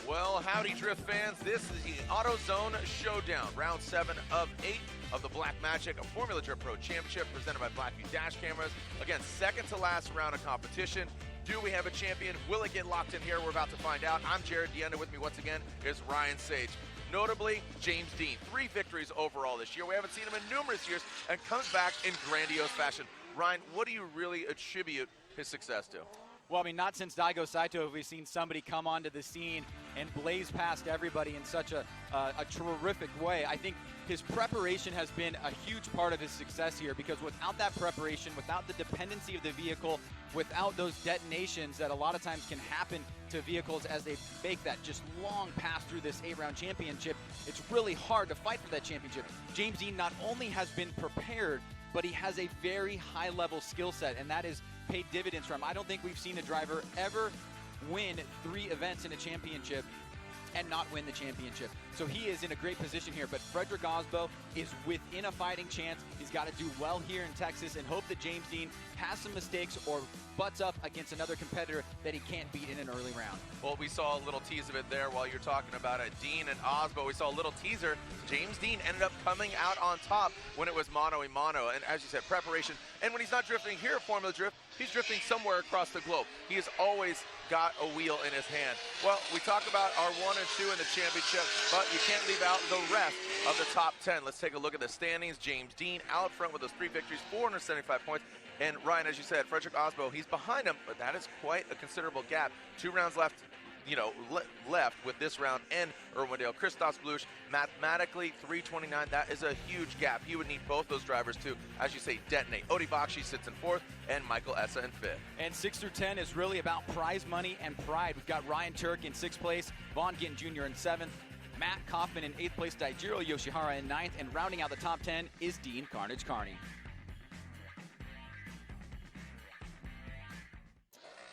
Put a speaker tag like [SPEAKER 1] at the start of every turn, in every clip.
[SPEAKER 1] Well, howdy, Drift fans. This is the AutoZone Showdown, round 7 of 8 of the Black Magic Formula Drift Pro Championship presented by Blackview Dash Cameras. Again, second to last round of competition. Do we have a champion? Will it get locked in here? We're about to find out. I'm Jared Deenda. With me once again is Ryan Sage. Notably, James Deane, 3 victories overall this year. We haven't seen him in numerous years and comes back in grandiose fashion. Ryan, what do you really attribute his success to?
[SPEAKER 2] Well, I mean, not since Daigo Saito have we seen somebody come onto the scene and blaze past everybody in such a terrific way. I think his preparation has been a huge part of his success here, because without that preparation, without the dependency of the vehicle, without those detonations that a lot of times can happen to vehicles as they make that just long pass through this 8-round championship, it's really hard to fight for that championship. James Deane not only has been prepared, but he has a very high-level skill set, and that is paid dividends for him. I don't think we've seen a driver ever win 3 events in a championship and not win the championship. So he is in a great position here, but Frederick Osbo is within a fighting chance. He's got to do well here in Texas and hope that James Deane has some mistakes or butts up against another competitor that he can't beat in an early round.
[SPEAKER 1] Well, we saw a little tease of it there while you're talking about it. Deane and Osbo, we saw a little teaser. James Deane ended up coming out on top when it was mano-a-mano. And as you said, preparation. And when he's not drifting here at Formula Drift, he's drifting somewhere across the globe. He has always got a wheel in his hand. Well, we talk about our 1 and 2 in the championship, but you can't leave out the rest of the top 10. Let's take a look at the standings. James Deane out front with those 3 victories, 475 points. And Ryan, as you said, Frederick Osbo, he's behind him, but that is quite a considerable gap. 2 rounds left, left with this round and Irwindale. Christoph Bluch, mathematically 329, that is a huge gap. He would need both those drivers to, as you say, detonate. Odi Bakshi sits in 4th and Michael Essa in 5th.
[SPEAKER 2] And 6 through 10 is really about prize money and pride. We've got Ryan Turk in 6th place, Vaughn Gittin Jr. in 7th, Matt Kaufman in 8th place, Daijiro Yoshihara in 9th, and rounding out the top 10 is Dean Carnage Carney.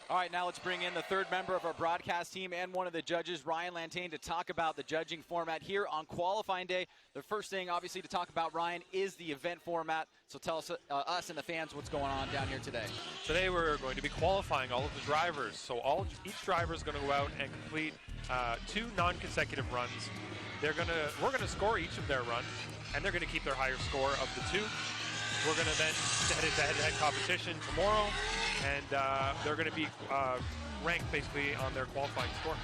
[SPEAKER 2] All right, now let's bring in the 3rd member of our broadcast team and one of the judges, Ryan Lantane, to talk about the judging format here on qualifying day. The first thing, obviously, to talk about, Ryan, is the event format. So tell us and the fans what's going on down here today.
[SPEAKER 3] Today we're going to be qualifying all of the drivers. So each driver is going to go out and complete 2 non-consecutive runs. We're going to score each of their runs, and they're going to keep their higher score of the 2. We're going to then head into head-to-head competition tomorrow, and they're going to be ranked basically on their qualifying score.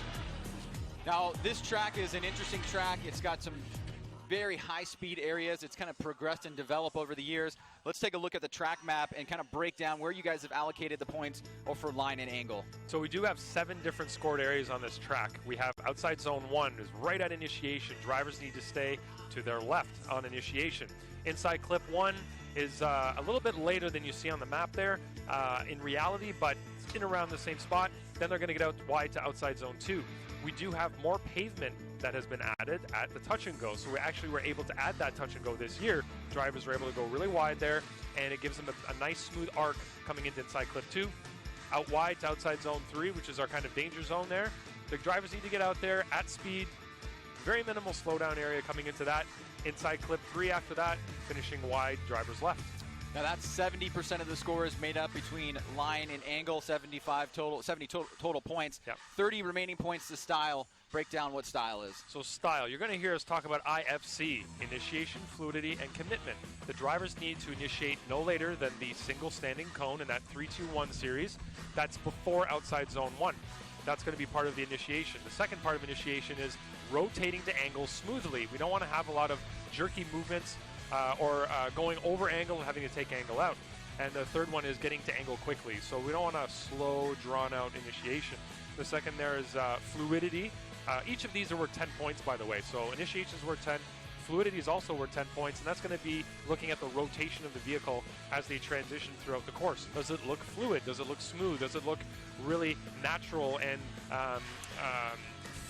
[SPEAKER 2] Now, this track is an interesting track. It's got some very high-speed areas. It's kind of progressed and developed over the years. Let's take a look at the track map and kind of break down where you guys have allocated the points for line and angle.
[SPEAKER 3] So we do have 7 different scored areas on this track. We have outside zone 1 is right at initiation. Drivers need to stay to their left on initiation. Inside clip 1 is a little bit later than you see on the map there in reality, but it's in around the same spot. Then they're going to get out wide to outside zone 2. We do have more pavement that has been added at the touch and go. So we actually were able to add that touch and go this year. Drivers were able to go really wide there, and it gives them a nice smooth arc coming into inside clip 2. Out wide to outside zone 3, which is our kind of danger zone there. The drivers need to get out there at speed. Very minimal slowdown area coming into that. Inside clip 3 after that, finishing wide, drivers left.
[SPEAKER 2] Now that's 70% of the score is made up between line and angle, 70 total points.
[SPEAKER 3] Yep.
[SPEAKER 2] 30 remaining points to style. Break down what style is.
[SPEAKER 3] So style, you're going to hear us talk about IFC, initiation, fluidity, and commitment. The drivers need to initiate no later than the single standing cone in that 3-2-1 series. That's before outside zone 1. That's going to be part of the initiation. The second part of initiation is rotating to angle smoothly. We don't want to have a lot of jerky movements or going over angle and having to take angle out. And the third one is getting to angle quickly. So we don't want a slow, drawn-out initiation. The second there is fluidity. Each of these are worth 10 points, by the way. So initiation is worth 10. Fluidity is also worth 10 points, and that's going to be looking at the rotation of the vehicle as they transition throughout the course. Does it look fluid? Does it look smooth? Does it look really natural and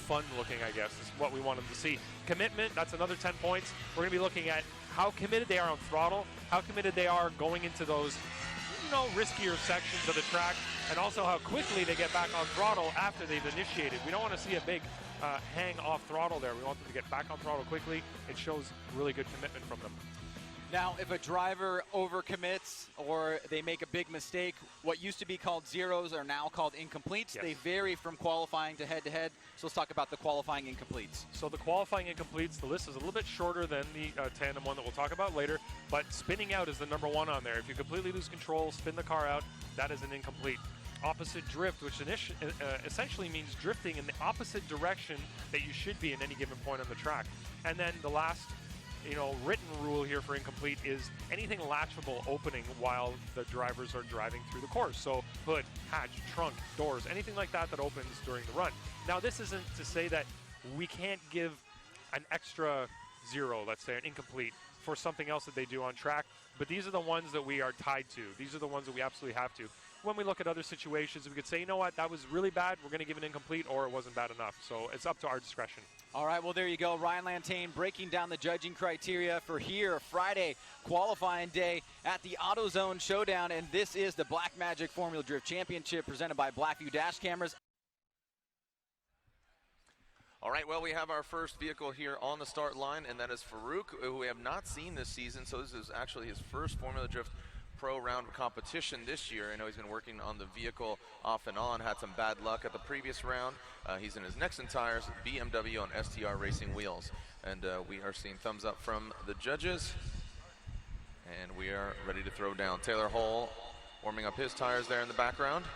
[SPEAKER 3] fun looking, I guess, is what we want them to see. Commitment, that's another 10 points. We're going to be looking at how committed they are on throttle, how committed they are going into those, riskier sections of the track, and also how quickly they get back on throttle after they've initiated. We don't want to see a big hang off throttle there. We want them to get back on throttle quickly. It shows really good commitment from them.
[SPEAKER 2] Now, if a driver overcommits or they make a big mistake, what used to be called zeros are now called incompletes.
[SPEAKER 3] Yes.
[SPEAKER 2] They vary from qualifying to head-to-head. So let's talk about the qualifying incompletes.
[SPEAKER 3] So the qualifying incompletes, the list is a little bit shorter than the tandem one that we'll talk about later, but spinning out is the number one on there. If you completely lose control, spin the car out, that is an incomplete. Opposite drift, which essentially means drifting in the opposite direction that you should be in any given point on the track. And then the last written rule here for incomplete is anything latchable opening while the drivers are driving through the course. So hood, hatch, trunk, doors, anything like that that opens during the run. Now, this isn't to say that we can't give an extra zero, let's say an incomplete, for something else that they do on track, but these are the ones that we are tied to. These are the ones that we absolutely have to. When we look at other situations, we could say, you know what, that was really bad, we're going to give an incomplete, or it wasn't bad enough. So it's up to our discretion.
[SPEAKER 2] All right, well, there you go. Ryan Lantane breaking down the judging criteria for here, Friday, qualifying day at the AutoZone Showdown. And this is the Blackmagic Formula Drift Championship presented by Blackview Dash Cameras.
[SPEAKER 1] All right, well, we have our first vehicle here on the start line, and that is Farouk, who we have not seen this season. So this is actually his first Formula Drift Pro round competition this year. I know he's been working on the vehicle off and on, had some bad luck at the previous round. He's in his Nexen tires, BMW on STR Racing wheels. And we are seeing thumbs up from the judges. And we are ready to throw down. Taylor Hall warming up his tires there in the background.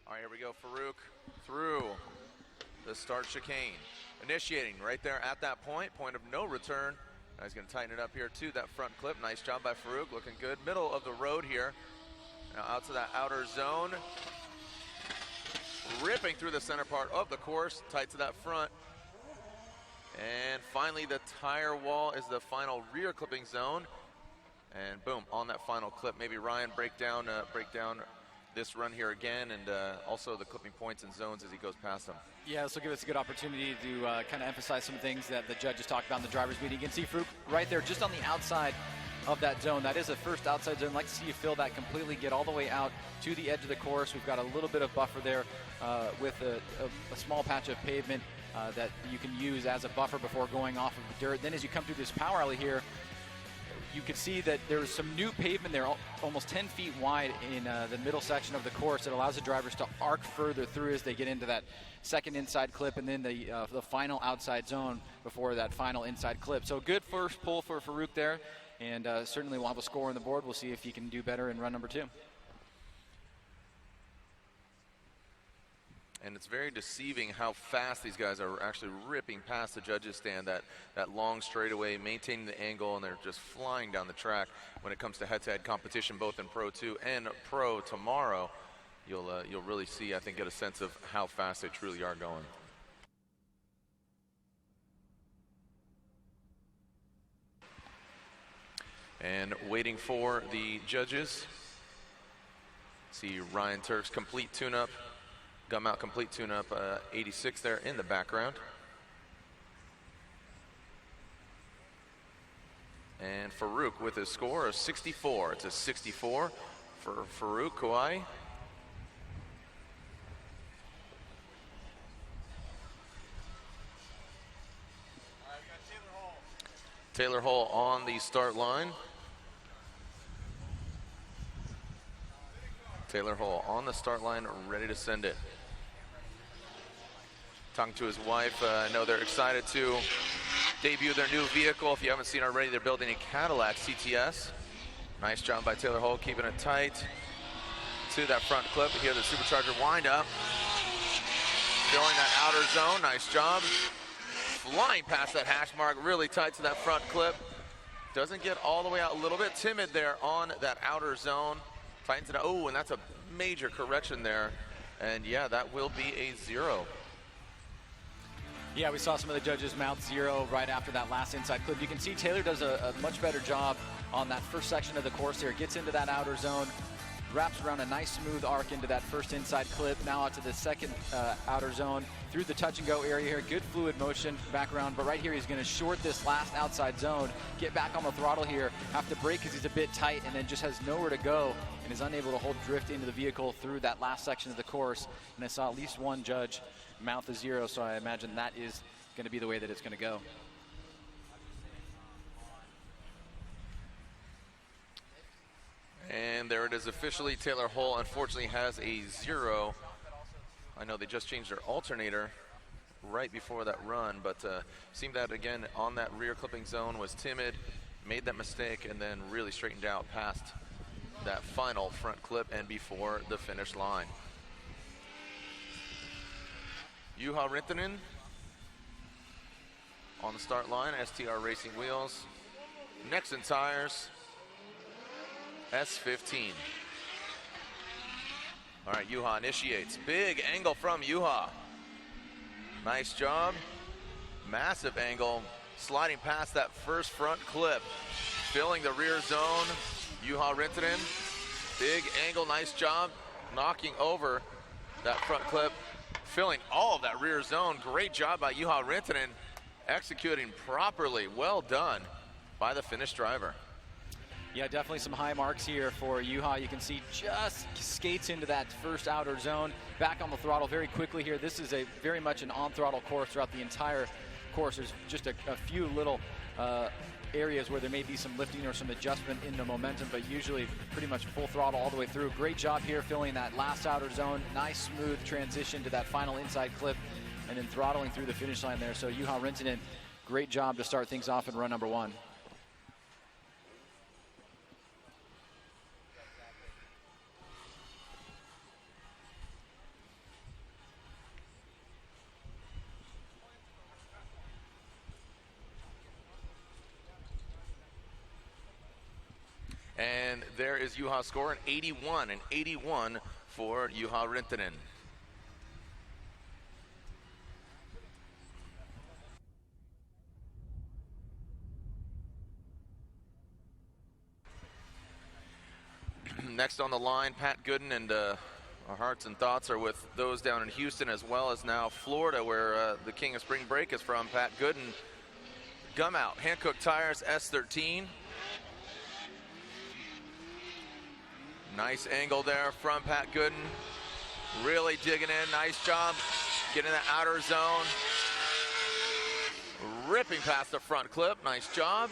[SPEAKER 1] All right, here we go. Farouk through the start chicane. Initiating right there at that point of no return. Now he's going to tighten it up here too, that front clip. Nice job by Farouk, looking good. Middle of the road here. Now out to that outer zone. Ripping through the center part of the course, tight to that front. And finally the tire wall is the final rear clipping zone. And boom, on that final clip, maybe Ryan break down this run here again, and also the clipping points and zones as he goes past them.
[SPEAKER 2] Yeah, this will give us a good opportunity to kind of emphasize some things that the judges talked about in the driver's meeting. You can see Farouk right there just on the outside of that zone. That is the first outside zone. I'd like to see you fill that completely, get all the way out to the edge of the course. We've got a little bit of buffer there with a small patch of pavement that you can use as a buffer before going off of the dirt. Then as you come through this power alley here, you can see that there's some new pavement there, almost 10 feet wide in the middle section of the course that allows the drivers to arc further through as they get into that second inside clip and then the final outside zone before that final inside clip. So good first pull for Farouk there, and certainly we'll have a score on the board. We'll see if he can do better in run number 2.
[SPEAKER 1] And it's very deceiving how fast these guys are actually ripping past the judges stand, that long straightaway, maintaining the angle, and they're just flying down the track when it comes to head-to-head competition, both in Pro 2 and Pro tomorrow. You'll really see, I think, get a sense of how fast they truly are going. And waiting for the judges. See Ryan Turk's complete tune-up. Gummouth complete tune-up 86 there in the background. And Farouk with his score of 64. It's a 64 for Farouk Kouai. Taylor Hall on the start line. Taylor Hall on the start line, ready to send it. Talking to his wife, I know they're excited to debut their new vehicle. If you haven't seen already, they're building a Cadillac CTS. Nice job by Taylor Hall, keeping it tight to that front clip. Here the supercharger wind up. Filling that outer zone, nice job. Flying past that hash mark, really tight to that front clip. Doesn't get all the way out, a little bit timid there on that outer zone. Tightens it, oh, and that's a major correction there. And yeah, that will be a 0.
[SPEAKER 2] Yeah, we saw some of the judges mount 0 right after that last inside clip. You can see Taylor does a much better job on that first section of the course there. Gets into that outer zone, wraps around a nice smooth arc into that first inside clip, now out to the second outer zone, through the touch and go area here. Good fluid motion background, but right here he's going to short this last outside zone, get back on the throttle here, have to brake because he's a bit tight, and then just has nowhere to go and is unable to hold drift into the vehicle through that last section of the course. And I saw at least one judge mount the 0, so I imagine that is going to be the way that it's going to go.
[SPEAKER 1] And there it is officially. Taylor Hull unfortunately has a 0. I know they just changed their alternator right before that run, but seemed that again on that rear clipping zone was timid, made that mistake, and then really straightened out past that final front clip and before the finish line. Juha Rintanen on the start line, STR Racing Wheels. Nexen Tires, S15. All right, Juha initiates. Big angle from Juha. Nice job. Massive angle, sliding past that first front clip, filling the rear zone. Juha Rintanen, big angle, nice job, knocking over that front clip, filling all of that rear zone. Great job by Juha Rintanen, executing properly. Well done by the Finnish driver.
[SPEAKER 2] Yeah, definitely some high marks here for Juha. You can see just skates into that first outer zone, back on the throttle very quickly here. This is a very much an on-throttle course throughout the entire course. There's just a few little areas where there may be some lifting or some adjustment in the momentum, but usually pretty much full throttle all the way through. Great job here filling that last outer zone. Nice smooth transition to that final inside clip and then throttling through the finish line there. So Juha Rintanen, great job to start things off in run number 1.
[SPEAKER 1] And there is Juha's score, an 81, and 81 for Juha Rintanen. Next on the line, Pat Gooden, and our hearts and thoughts are with those down in Houston as well as now Florida, where the king of spring break is from. Pat Gooden, gum out, Hankook Tires, S13. Nice angle there from Pat Gooden. Really digging in, nice job. Getting the outer zone. Ripping past the front clip, nice job.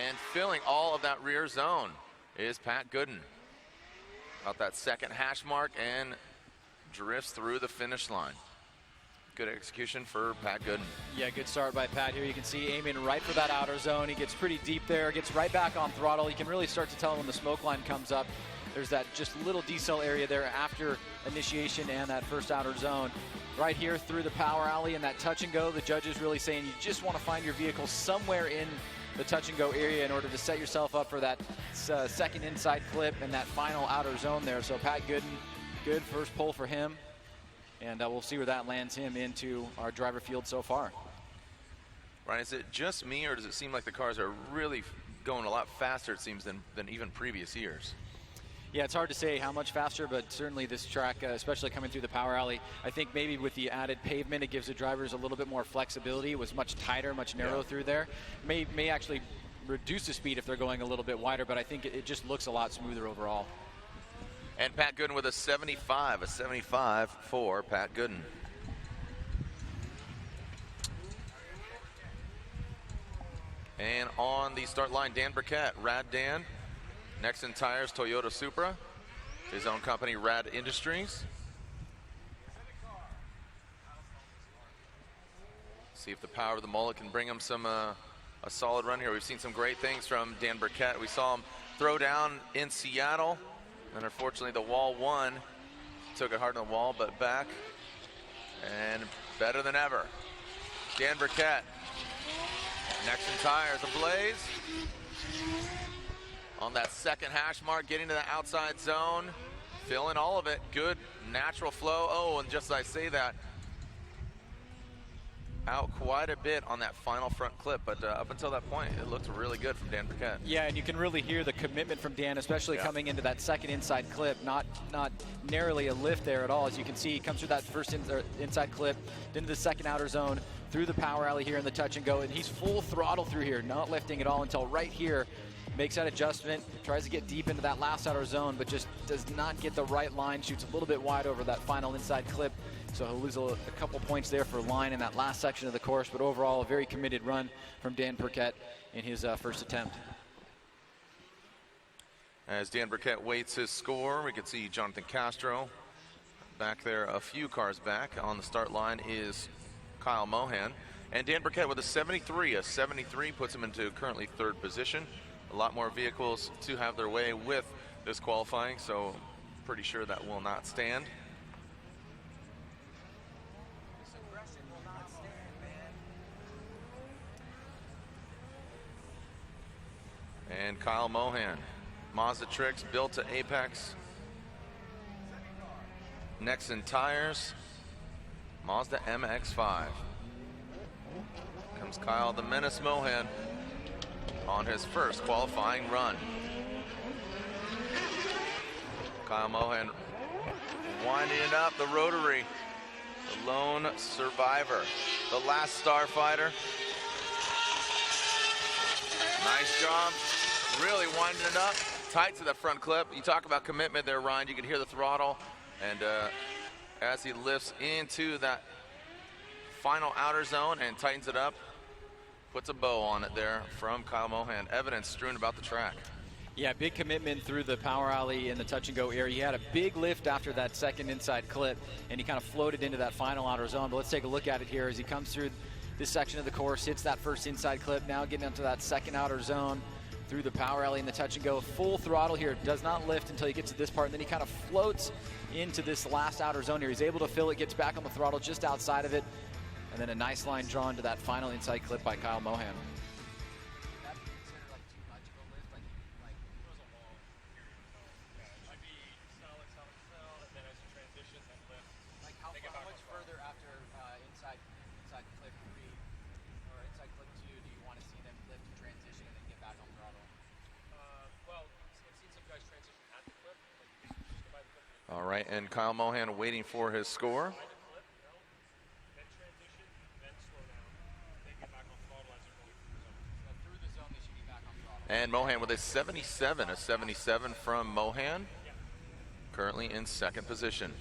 [SPEAKER 1] And filling all of that rear zone is Pat Gooden. About that second hash mark and drifts through the finish line. Good execution for Pat Gooden.
[SPEAKER 2] Yeah, good start by Pat here. You can see aiming right for that outer zone. He gets pretty deep there, gets right back on throttle. You can really start to tell when the smoke line comes up. There's that just little decel area there after initiation and that first outer zone. Right here through the power alley and that touch and go, the judges really saying you just want to find your vehicle somewhere in the touch and go area in order to set yourself up for that second inside clip and that final outer zone there. So Pat Gooden, good first pull for him. And we'll see where that lands him into our driver field so far.
[SPEAKER 1] Ryan, is it just me, or does it seem like the cars are really going a lot faster, it seems, than even previous years?
[SPEAKER 2] Yeah, it's hard to say how much faster, but certainly this track, especially coming through the power alley, I think maybe with the added pavement, it gives the drivers a little bit more flexibility. It was much tighter, much narrower through there. May actually reduce the speed if they're going a little bit wider, but I think it just looks a lot smoother overall.
[SPEAKER 1] And Pat Gooden with a 75 for Pat Gooden. And on the start line, Dan Burkett, Rad Dan, Nexen Tires, Toyota Supra, his own company, Rad Industries. See if the power of the mullet can bring him some a solid run here. We've seen some great things from Dan Burkett. We saw him throw down in Seattle. And unfortunately, the wall won. Took it hard on the wall, but back. And better than ever. Dan Burkett. Nexen Tires ablaze. On that second hash mark, getting to the outside zone. Filling all of it. Good natural flow. Oh, and just as I say that, out quite a bit on that final front clip, but up until that point, it looked really good from Dan Burkett.
[SPEAKER 2] Yeah, and you can really hear the commitment from Dan, especially coming into that second inside clip. Not narrowly a lift there at all. As you can see, he comes through that first inside clip, into the second outer zone, through the power alley here in the touch and go, and he's full throttle through here, not lifting at all until right here. Makes that adjustment, tries to get deep into that last outer zone, but just does not get the right line, shoots a little bit wide over that final inside clip, So he'll lose a couple points there for line in that last section of the course, but overall a very committed run from Dan Burkett in his first attempt.
[SPEAKER 1] As Dan Burkett waits his score, we can see Jonathan Castro back there a few cars back. On the start line is Kyle Mohan. And Dan Burkett with a 73. A 73 puts him into currently third position. A lot more vehicles to have their way with this qualifying, so pretty sure that will not stand. And Kyle Mohan, Mazda Tricks, built to Apex. Nexen tires, Mazda MX-5. Comes Kyle the Menace Mohan on his first qualifying run. Kyle Mohan winding it up, the rotary, the lone survivor, the last starfighter. Nice job, really winding it up, tight to the front clip. You talk about commitment there, Ryan, you can hear the throttle, and as he lifts into that final outer zone and tightens it up, puts a bow on it there from Kyle Mohan. Evidence strewn about the track.
[SPEAKER 2] Yeah, big commitment through the power alley in the touch and go area. He had a big lift after that second inside clip, and he kind of floated into that final outer zone. But let's take a look at it here as he comes through this section of the course, hits that first inside clip, now getting into that second outer zone through the power alley in the touch and go. Full throttle here, does not lift until he gets to this part, and then he kind of floats into this last outer zone here. He's able to fill it, gets back on the throttle just outside of it, and then a nice line drawn to that final inside clip by Kyle Mohan.
[SPEAKER 1] All right, and Kyle Mohan waiting for his score. And Mohan with a 77, a 77 from Mohan, currently in second position.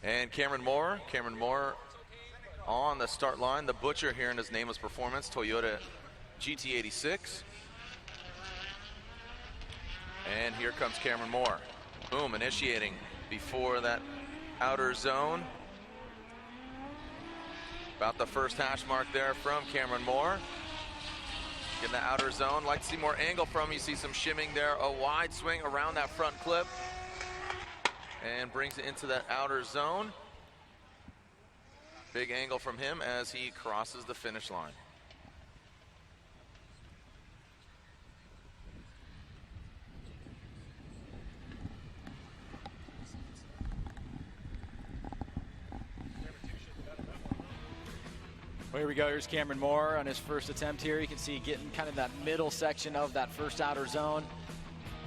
[SPEAKER 1] And Cameron Moore on the start line. The Butcher here in his nameless performance, Toyota GT86. And here comes Cameron Moore. Boom, initiating before that outer zone. About the first hash mark there from Cameron Moore. Getting the outer zone. Like to see more angle from him. You see some shimming there. A wide swing around that front clip. And brings it into that outer zone. Big angle from him as he crosses the finish line.
[SPEAKER 2] Well, here we go. Here's Cameron Moore on his first attempt here. You can see getting kind of that middle section of that first outer zone.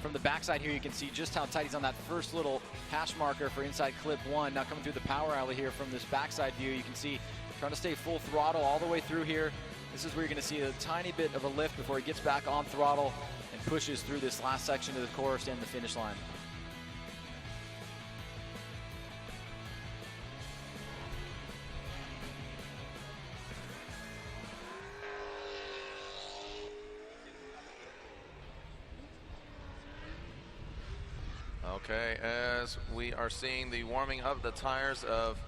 [SPEAKER 2] From the backside here, you can see just how tight he's on that first little hash marker for inside clip 1. Now coming through the power alley here from this backside view, you can see trying to stay full throttle all the way through here. This is where you're going to see a tiny bit of a lift before he gets back on throttle and pushes through this last section of the course and the finish line.
[SPEAKER 1] Okay, as we are seeing the warming of the tires of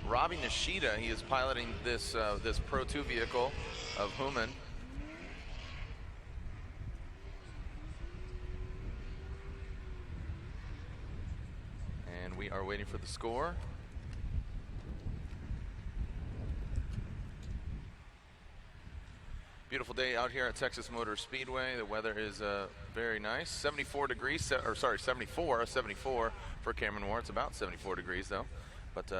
[SPEAKER 1] Robbie Nishida. He is piloting this this Pro 2 vehicle of Human. And we are waiting for the score. Beautiful day out here at Texas Motor Speedway. The weather is very nice. 74 degrees, 74 for Cameron Moore. It's about 74 degrees though. But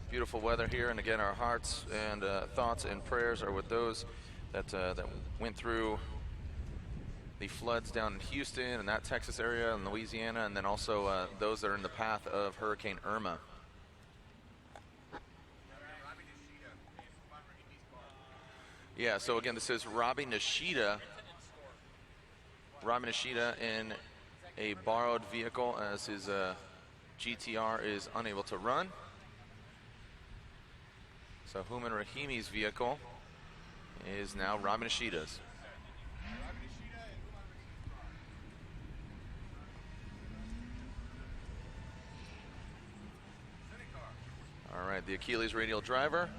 [SPEAKER 1] beautiful weather here, and again, our hearts and thoughts and prayers are with those that that went through the floods down in Houston and that Texas area and Louisiana, and then also those that are in the path of Hurricane Irma. Yeah, so again, this is Robbie Nishida. Robbie Nishida in a borrowed vehicle as his GTR is unable to run. So Houman Rahimi's vehicle is now Robbie Nishida's. All right, the Achilles radial driver,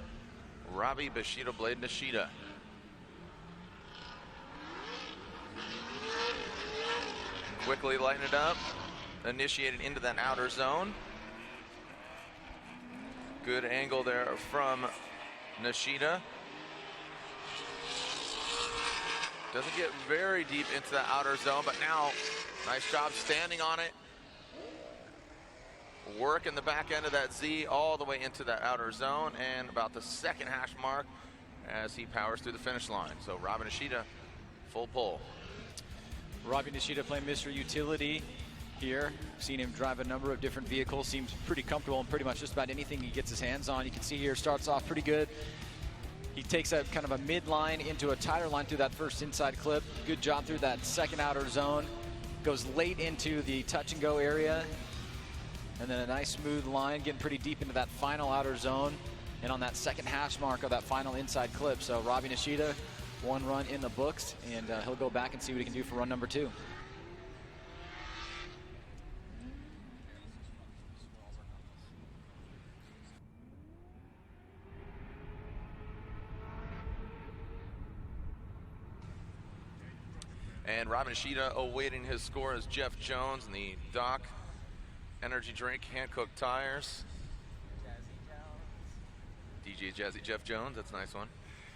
[SPEAKER 1] Robbie Bushido Blade Nishida. Quickly lighten it up, initiated into that outer zone. Good angle there from Nishida. Doesn't get very deep into the outer zone, but now nice job standing on it. Working the back end of that Z all the way into that outer zone, and about the second hash mark as he powers through the finish line. So Robbie Nishida, full pull.
[SPEAKER 2] Robbie Nishida playing Mr. Utility here. Seen him drive a number of different vehicles. Seems pretty comfortable in pretty much just about anything he gets his hands on. You can see here, starts off pretty good. He takes a kind of a mid-line into a tighter line through that first inside clip. Good job through that second outer zone. Goes late into the touch and go area. And then a nice smooth line, getting pretty deep into that final outer zone. And on that second hash mark of that final inside clip. So Robbie Nishida, one run in the books, and he'll go back and see what he can do for run number 2.
[SPEAKER 1] And Robbie Nishida awaiting his score is Jeff Jones in the Doc Energy Drink hand-cooked tires. DJ Jazzy Jeff Jones, that's a nice one.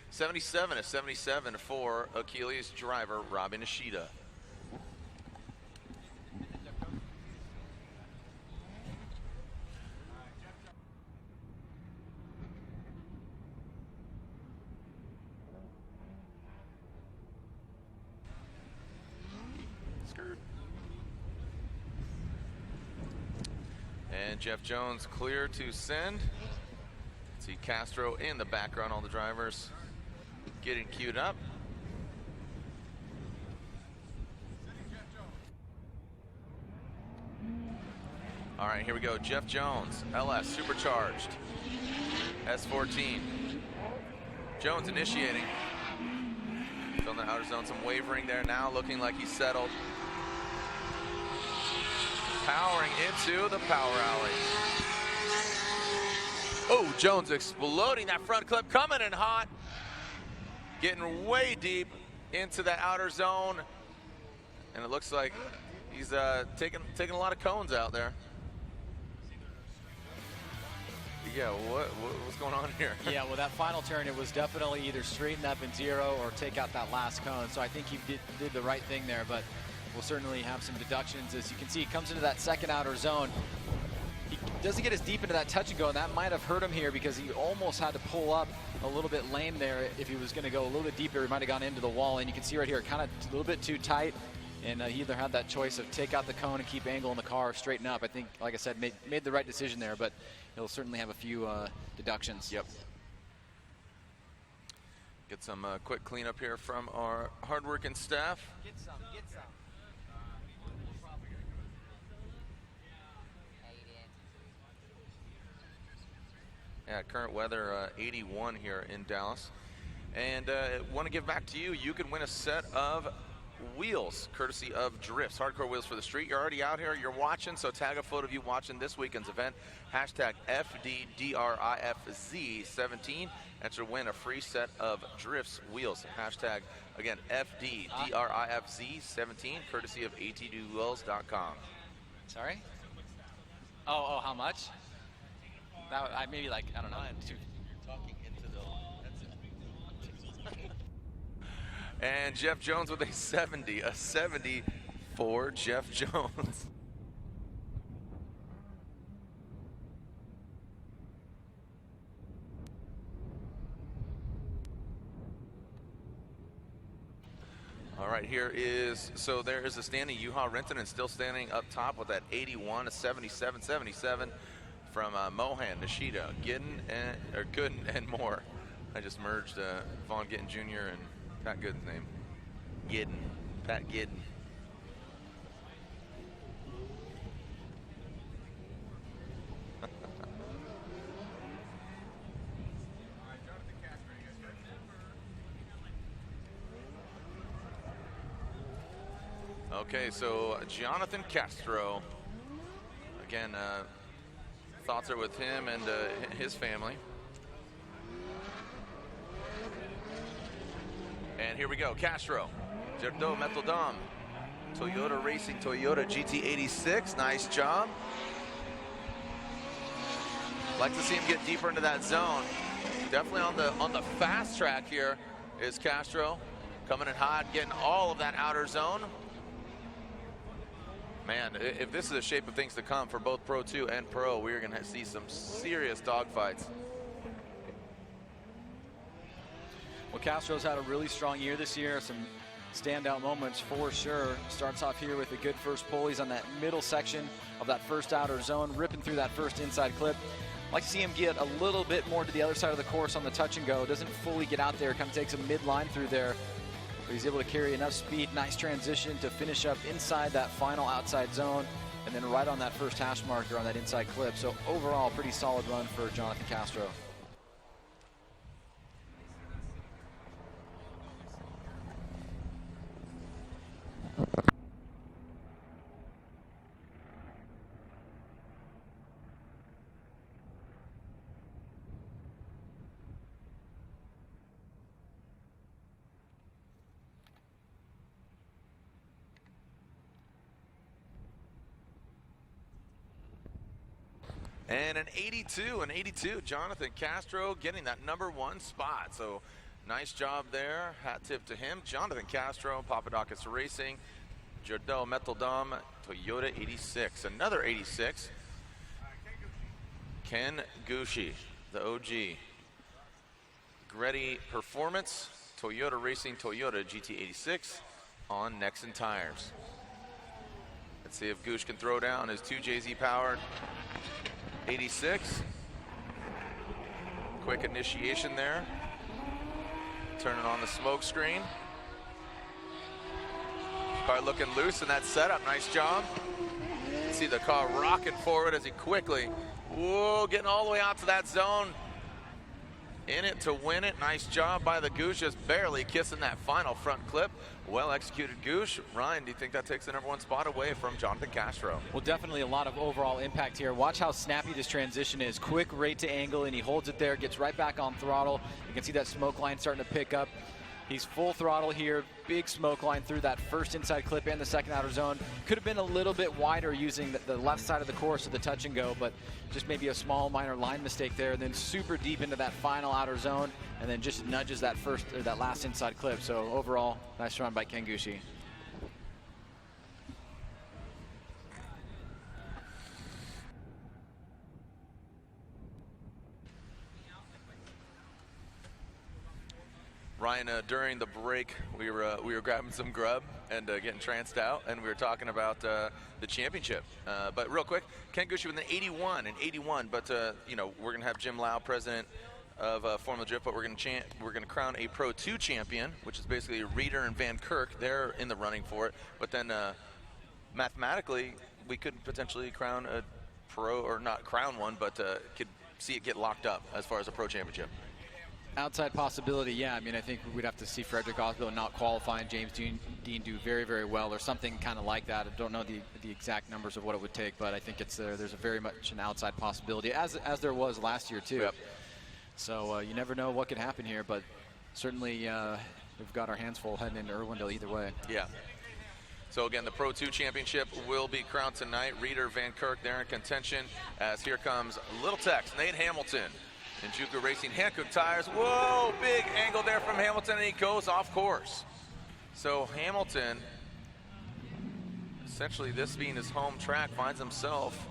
[SPEAKER 1] 77 is 77 for Achilles driver Robbie Nishida. And Jeff Jones clear to send. See Castro in the background, all the drivers getting queued up. All right, here we go. Jeff Jones, LS supercharged, S14. Jones initiating. Filling the outer zone, some wavering there now, looking like he's settled. Powering into the power alley. Oh, Jones exploding that front clip, coming in hot. Getting way deep into the outer zone. And it looks like he's taking a lot of cones out there. Yeah, what's going on here?
[SPEAKER 2] Yeah, well, that final turn, it was definitely either straighten up in zero or take out that last cone. So I think he did the right thing there, but we'll certainly have some deductions. As you can see, he comes into that second outer zone. He doesn't get as deep into that touch and go, and that might have hurt him here because he almost had to pull up a little bit lame there. If he was going to go a little bit deeper, he might have gone into the wall. And you can see right here, kind of a little bit too tight. And he either had that choice of take out the cone and keep angle in the car or straighten up. I think, like I said, made the right decision there, but he'll certainly have a few deductions.
[SPEAKER 1] Yep. Get some quick cleanup here from our hardworking staff.
[SPEAKER 2] Get some.
[SPEAKER 1] Yeah, current weather 81 here in Dallas. And want to give back to you. You can win a set of wheels courtesy of Drifts, hardcore wheels for the street. You're already out here, you're watching, so tag a photo of you watching this weekend's event. Hashtag FDDRIFZ17. Enter to win a free set of Drifts wheels. Hashtag, again, FDDRIFZ17, courtesy of ATDwheels.com.
[SPEAKER 2] Sorry? Oh, how much? That maybe like, I don't know.
[SPEAKER 1] You're talking into the And Jeff Jones with a 70 for Jeff Jones. All right, here is, so there is a standing Juha Rintanen still standing up top with that 81, a 77 from Mohan Nishida, Gooden and more. I just merged Vaughn Gittin Jr. and Pat Gooden's name. Gittin. Pat Gittin. Okay, so Jonathan Castro. Again, thoughts are with him and his family. And here we go, Castro. Gerdo Metaldam. Toyota Racing Toyota GT86. Nice job. Like to see him get deeper into that zone. Definitely on the fast track here is Castro. Coming in hot, getting all of that outer zone. Man, if this is the shape of things to come for both Pro 2 and Pro, we're going to see some serious dogfights.
[SPEAKER 2] Well, Castro's had a really strong year this year. Some standout moments for sure. Starts off here with a good first pull. He's on that middle section of that first outer zone, ripping through that first inside clip. Like to see him get a little bit more to the other side of the course on the touch and go. Doesn't fully get out there, kind of takes a mid-line through there. But he's able to carry enough speed, nice transition to finish up inside that final outside zone and then right on that first hash marker on that inside clip. So overall, pretty solid run for Jonathan Castro.
[SPEAKER 1] And an 82, Jonathan Castro getting that #1 spot. So nice job there. Hat tip to him. Jonathan Castro, Papadakis Racing, Gerdo Metaldam, Toyota 86. Another 86. Ken Gushi, the OG. Greddy Performance, Toyota Racing, Toyota GT86 on Nexen tires. Let's see if Goosh can throw down his 2JZ powered 86. Quick initiation there. Turning on the smoke screen. Car looking loose in that setup. Nice job. See the car rocking forward as he quickly, whoa, getting all the way out to that zone. In it to win it. Nice job by the Goosh, just barely kissing that final front clip. Well executed Goosh. Ryan, do you think that takes the #1 spot away from Jonathan Castro?
[SPEAKER 2] Well, definitely a lot of overall impact here. Watch how snappy this transition is. Quick rate to angle, and he holds it there, gets right back on throttle. You can see that smoke line starting to pick up. He's full throttle here, big smoke line through that first inside clip and the second outer zone. Could have been a little bit wider using the left side of the course of the touch and go, but just maybe a small minor line mistake there. And then super deep into that final outer zone, and then just nudges that that last inside clip. So overall, nice run by Ken Gushi.
[SPEAKER 1] Ryan, during the break, we were grabbing some grub and getting tranced out, and we were talking about the championship. But real quick, Ken Gushi with an 81. But you know, we're gonna have Jim Lau, president of Formula Drift, but we're gonna crown a Pro 2 champion, which is basically Reeder and Van Kirk. They're in the running for it. But then mathematically, we could potentially crown a pro, or not crown one, but could see it get locked up as far as a pro championship.
[SPEAKER 2] Outside possibility, yeah. I mean, I think we'd have to see Frederick Osborne not qualifying, James Dean do very, very well, or something kind of like that. I don't know the exact numbers of what it would take, but I think it's there's a very much an outside possibility, as there was last year too.
[SPEAKER 1] Yep.
[SPEAKER 2] So you never know what could happen here, but certainly we've got our hands full heading into Irwindale either way.
[SPEAKER 1] Yeah. So again, the Pro 2 championship will be crowned tonight. Reeder, Van Kirk, they're in contention, as here comes Little Tex, Nate Hamilton. And Juku Racing, Hankook tires. Whoa, big angle there from Hamilton, and he goes off course. So Hamilton, essentially this being his home track, finds himself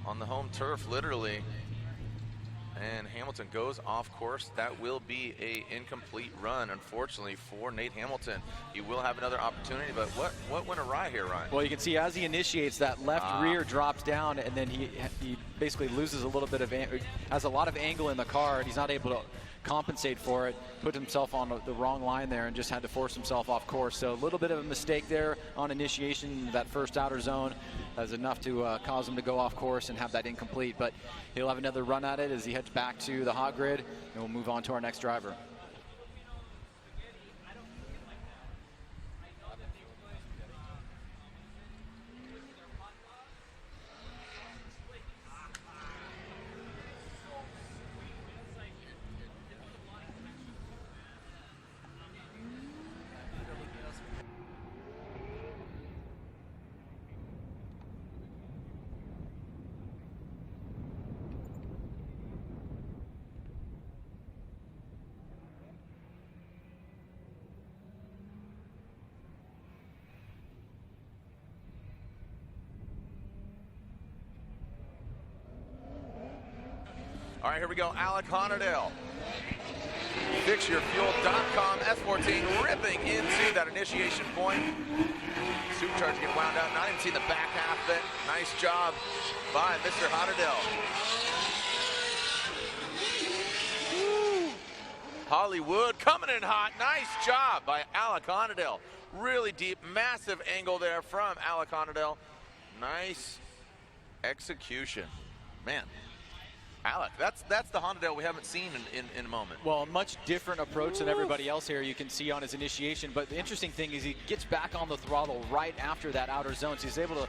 [SPEAKER 1] on the home turf, literally. And Hamilton goes off course. That will be a incomplete run, unfortunately, for Nate Hamilton. He will have another opportunity, but what went awry here, Ryan?
[SPEAKER 2] Well, you can see as he initiates, that left rear drops down, and then he basically loses a little bit of, has a lot of angle in the car, and he's not able to compensate for it, put himself on the wrong line there and just had to force himself off course. So a little bit of a mistake there on initiation. That first outer zone was enough to cause him to go off course and have that incomplete. But he'll have another run at it as he heads back to the hot grid, and we'll move on to our next driver.
[SPEAKER 1] All right, here we go. Alec Honadale. FixYourFuel.com. S14 ripping into that initiation point. Supercharger getting wound out. Not even seeing the back half of it. Nice job by Mr. Honadale. Hollywood coming in hot. Nice job by Alec Honadale. Really deep, massive angle there from Alec Honadale. Nice execution. Man. Alec, that's the Honadale we haven't seen in a moment.
[SPEAKER 2] Well, a much different approach than everybody else here you can see on his initiation. But the interesting thing is he gets back on the throttle right after that outer zone. So he's able to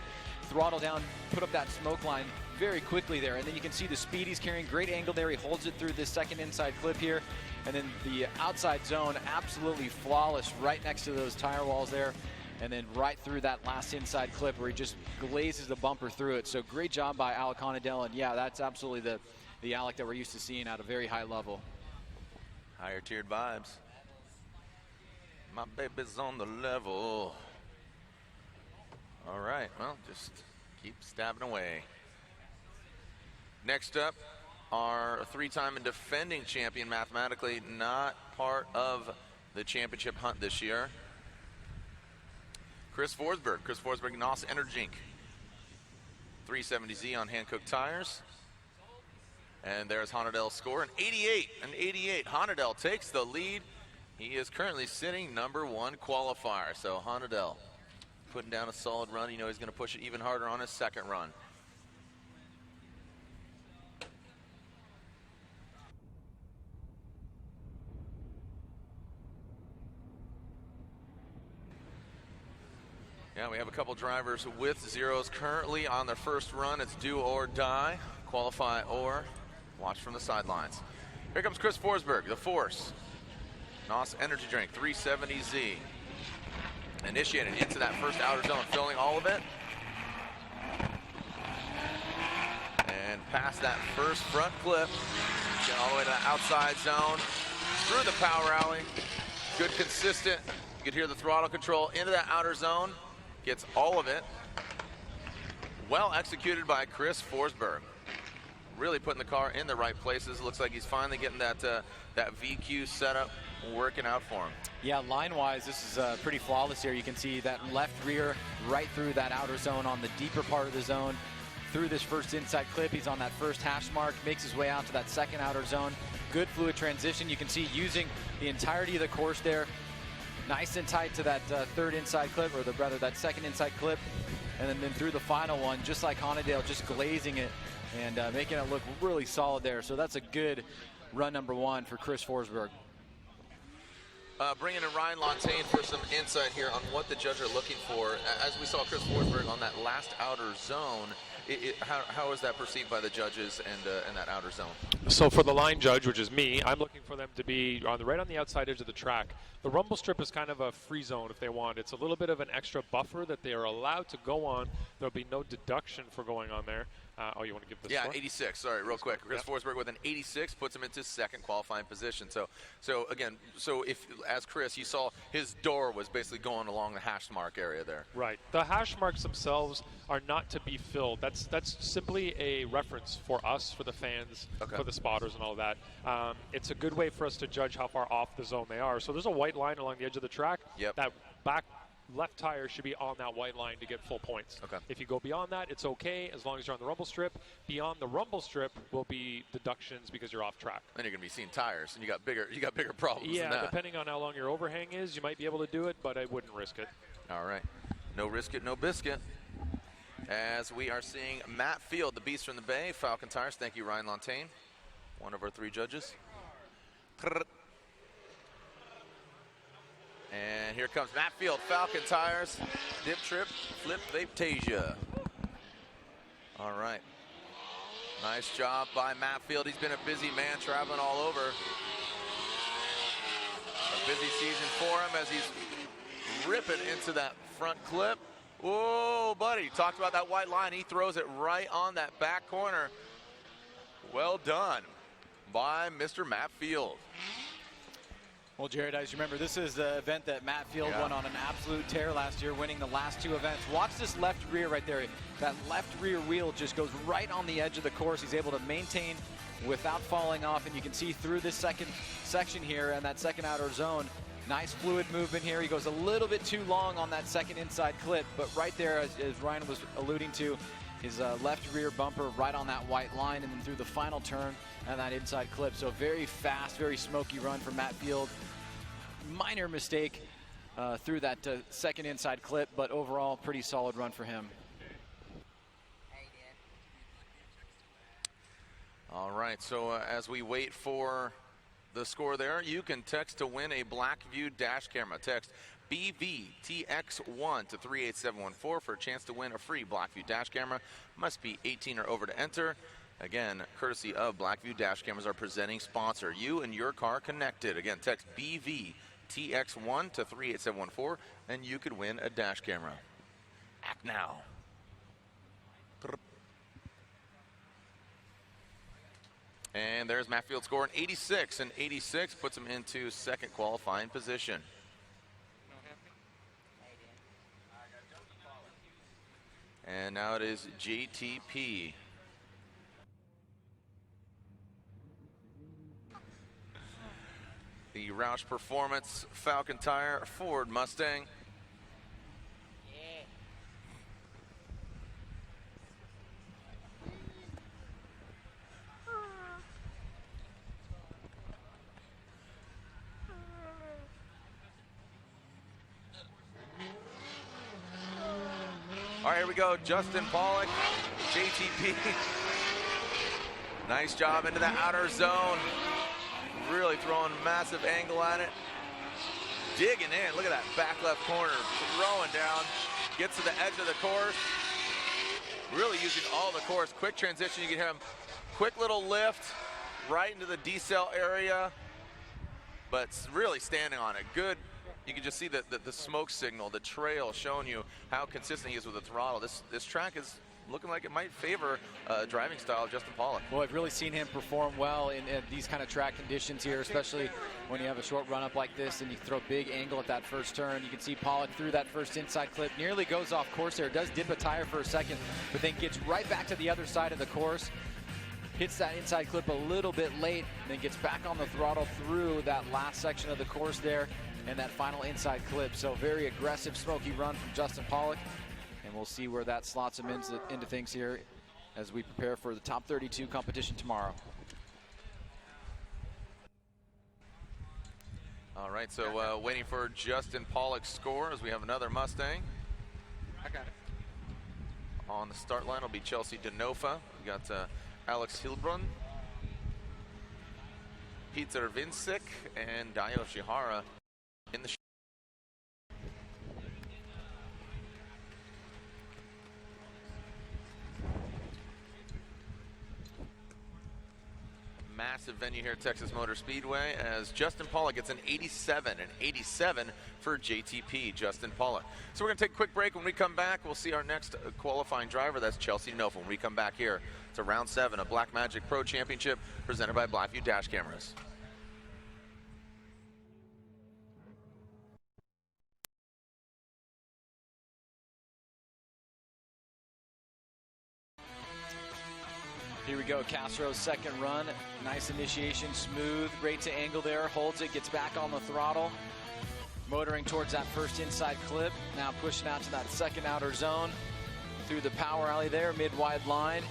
[SPEAKER 2] throttle down, put up that smoke line very quickly there. And then you can see the speed he's carrying. Great angle there. He holds it through this second inside clip here. And then the outside zone, absolutely flawless right next to those tire walls there. And then right through that last inside clip where he just glazes the bumper through it. So great job by Alec Honadale. And yeah, that's absolutely the Alec that we're used to seeing at a very high level.
[SPEAKER 1] Higher tiered vibes. My baby's on the level. All right, well, just keep stabbing away. Next up, our three-time and defending champion, mathematically not part of the championship hunt this year, Chris Forsberg. Chris Forsberg, NOS Energy 370Z on Hankook tires. And there's Honadale's score, an 88. An 88. Honadale takes the lead. He is currently sitting #1 qualifier. So Honadale putting down a solid run. You know he's going to push it even harder on his second run. Yeah, we have a couple drivers with zeros currently on their first run. It's do or die, qualify or watch from the sidelines. Here comes Chris Forsberg, the Force. NOS Energy Drink 370Z. Initiated into that first outer zone, filling all of it. And past that first front clip, get all the way to the outside zone, through the power alley. Good consistent, you could hear the throttle control into that outer zone. Gets all of it. Well executed by Chris Forsberg. Really putting the car in the right places. Looks like he's finally getting that VQ setup working out for him.
[SPEAKER 2] Yeah, line-wise, this is pretty flawless here. You can see that left rear right through that outer zone on the deeper part of the zone. Through this first inside clip, he's on that first hash mark, makes his way out to that second outer zone. Good fluid transition. You can see using the entirety of the course there. Nice and tight to that third inside clip, or rather that second inside clip. And then through the final one, just like Honadale, just glazing it and making it look really solid there. So that's a good run #1 for Chris Forsberg.
[SPEAKER 1] Bringing in Ryan Lontaine for some insight here on what the judges are looking for. As we saw Chris Forsberg on that last outer zone, how is that perceived by the judges and that outer zone?
[SPEAKER 3] So for the line judge, which is me, I'm looking for them to be right on the outside edge of the track. The rumble strip is kind of a free zone if they want. It's a little bit of an extra buffer that they are allowed to go on. There'll be no deduction for going on there. Oh, you want to give this?
[SPEAKER 1] Yeah,
[SPEAKER 3] score?
[SPEAKER 1] 86. Sorry, real quick. Chris Forsberg with an 86 puts him into second qualifying position. So again, if as Chris, you saw his door was basically going along the hash mark area there.
[SPEAKER 3] Right. The hash marks themselves are not to be filled. That's simply a reference for us, for the fans, for the spotters, and all of that. It's a good way for us to judge how far off the zone they are. So there's a white line along the edge of the track.
[SPEAKER 1] Yep.
[SPEAKER 3] That back left tire should be on that white line to get full points.
[SPEAKER 1] Okay.
[SPEAKER 3] If you go beyond that, it's okay as long as you're on the rumble strip. Beyond the rumble strip will be deductions because you're off track.
[SPEAKER 1] Then you're going to be seeing tires, and you got bigger problems
[SPEAKER 3] Yeah,
[SPEAKER 1] than that.
[SPEAKER 3] depending on how long your overhang is, you might be able to do it, but I wouldn't risk it.
[SPEAKER 1] All right. No risk it, no biscuit. As we are seeing Matt Field, the beast from the Bay, Falcon Tires. Thank you, Ryan Lontaine, one of our 3 judges. And here comes Matt Field, Falcon Tires, dip trip, flip Vaptasia. All right. Nice job by Matt Field. He's been a busy man traveling all over. A busy season for him as he's ripping into that front clip. Whoa, buddy. Talked about that white line. He throws it right on that back corner. Well done by Mr. Matt Field.
[SPEAKER 2] Well, Jared, as you remember, this is the event that Matt Field won on an absolute tear last year, winning the last 2 events. Watch this left rear right there. That left rear wheel just goes right on the edge of the course. He's able to maintain without falling off, and you can see through this second section here and that second outer zone. Nice fluid movement here. He goes a little bit too long on that second inside clip, but right there, as Ryan was alluding to, his left rear bumper right on that white line, and then through the final turn and that inside clip. So very fast, very smoky run for Matt Field. Minor mistake through that second inside clip, but overall pretty solid run for him.
[SPEAKER 1] All right, so as we wait for the score there, you can text to win a Blackview dash camera. Text BVTX1 to 38714 for a chance to win a free Blackview dash camera. Must be 18 or over to enter. Again, courtesy of Blackview dash cameras, our presenting sponsor. You and your car connected. Again, text BVTX1 to 38714 and you could win a dash camera. Act now. And there's Matt Field scoring 86, and 86 puts him into second qualifying position. And now it is JTP. The Roush Performance Falcon Tire Ford Mustang. All right, here we go. Justin Pollock, JTP. Nice job into the outer zone. Really throwing a massive angle at it. Digging in. Look at that back left corner. Throwing down. Gets to the edge of the course. Really using all the course. Quick transition. You can hear him. Quick little lift right into the decel area. But really standing on it. Good. You can just see the smoke signal, the trail showing you how consistent he is with the throttle. This track is looking like it might favor driving style of Justin Pollock.
[SPEAKER 2] Well, I've really seen him perform well in these kind of track conditions here, especially when you have a short run up like this and you throw big angle at that first turn. You can see Pollock through that first inside clip, nearly goes off course there, does dip a tire for a second, but then gets right back to the other side of the course. Hits that inside clip a little bit late, and then gets back on the throttle through that last section of the course there and that final inside clip. So very aggressive, smoky run from Justin Pollock, and we'll see where that slots him into things here as we prepare for the top 32 competition tomorrow.
[SPEAKER 1] All right, so waiting for Justin Pollock's score as we have another Mustang.
[SPEAKER 2] I got it.
[SPEAKER 1] On the start line will be Chelsea Denofa. We got Alex Hilbrun, Peter Vincic, and Dayo Shihara in the massive venue here at Texas Motor Speedway as Justin Pollock gets an 87, an 87 for JTP, Justin Pollock. So we're going to take a quick break. When we come back, we'll see our next qualifying driver. That's Chelsea Denofa. When we come back here to round 7 of Blackmagic Pro Championship presented by Blackview Dash Cameras.
[SPEAKER 2] Here we go, Castro's second run. Nice initiation, smooth, great to angle there, holds it, gets back on the throttle. Motoring towards that first inside clip, now pushing out to that second outer zone through the power alley there, mid-wide line.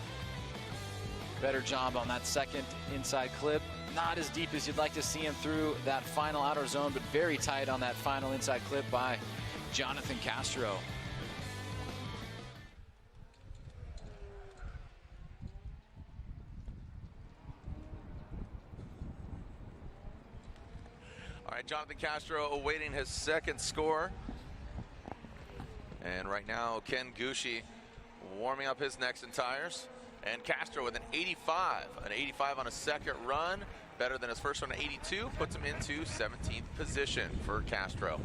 [SPEAKER 2] Better job on that second inside clip. Not as deep as you'd like to see him through that final outer zone, but very tight on that final inside clip by Jonathan Castro.
[SPEAKER 1] All right, Jonathan Castro awaiting his second score. And right now, Ken Gushi warming up his Nexen tires. And Castro with an 85. An 85 on a second run. Better than his first one, an 82. Puts him into 17th position for Castro.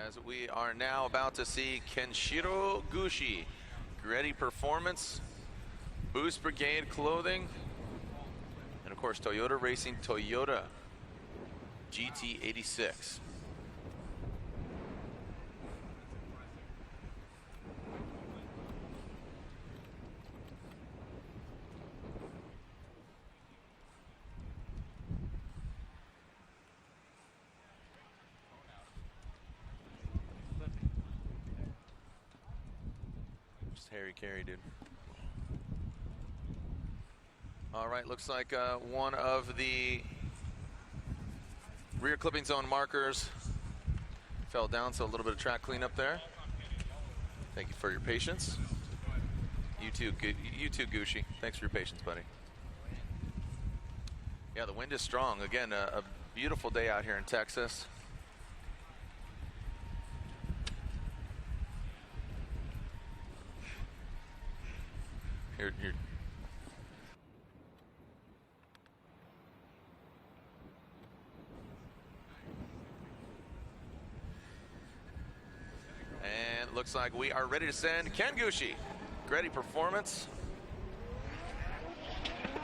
[SPEAKER 1] As we are now about to see Kenshiro Gushi. Ready Performance, Boost Brigade clothing, and of course Toyota Racing Toyota GT86. Harry Carey, dude. All right, looks like one of the rear clipping zone markers fell down, so a little bit of track cleanup there. Thank you for your patience. You too, Gushi. Thanks for your patience, buddy. Yeah, the wind is strong. Again, a beautiful day out here in Texas. Here. And it looks like we are ready to send Ken Gushi. Ready Performance.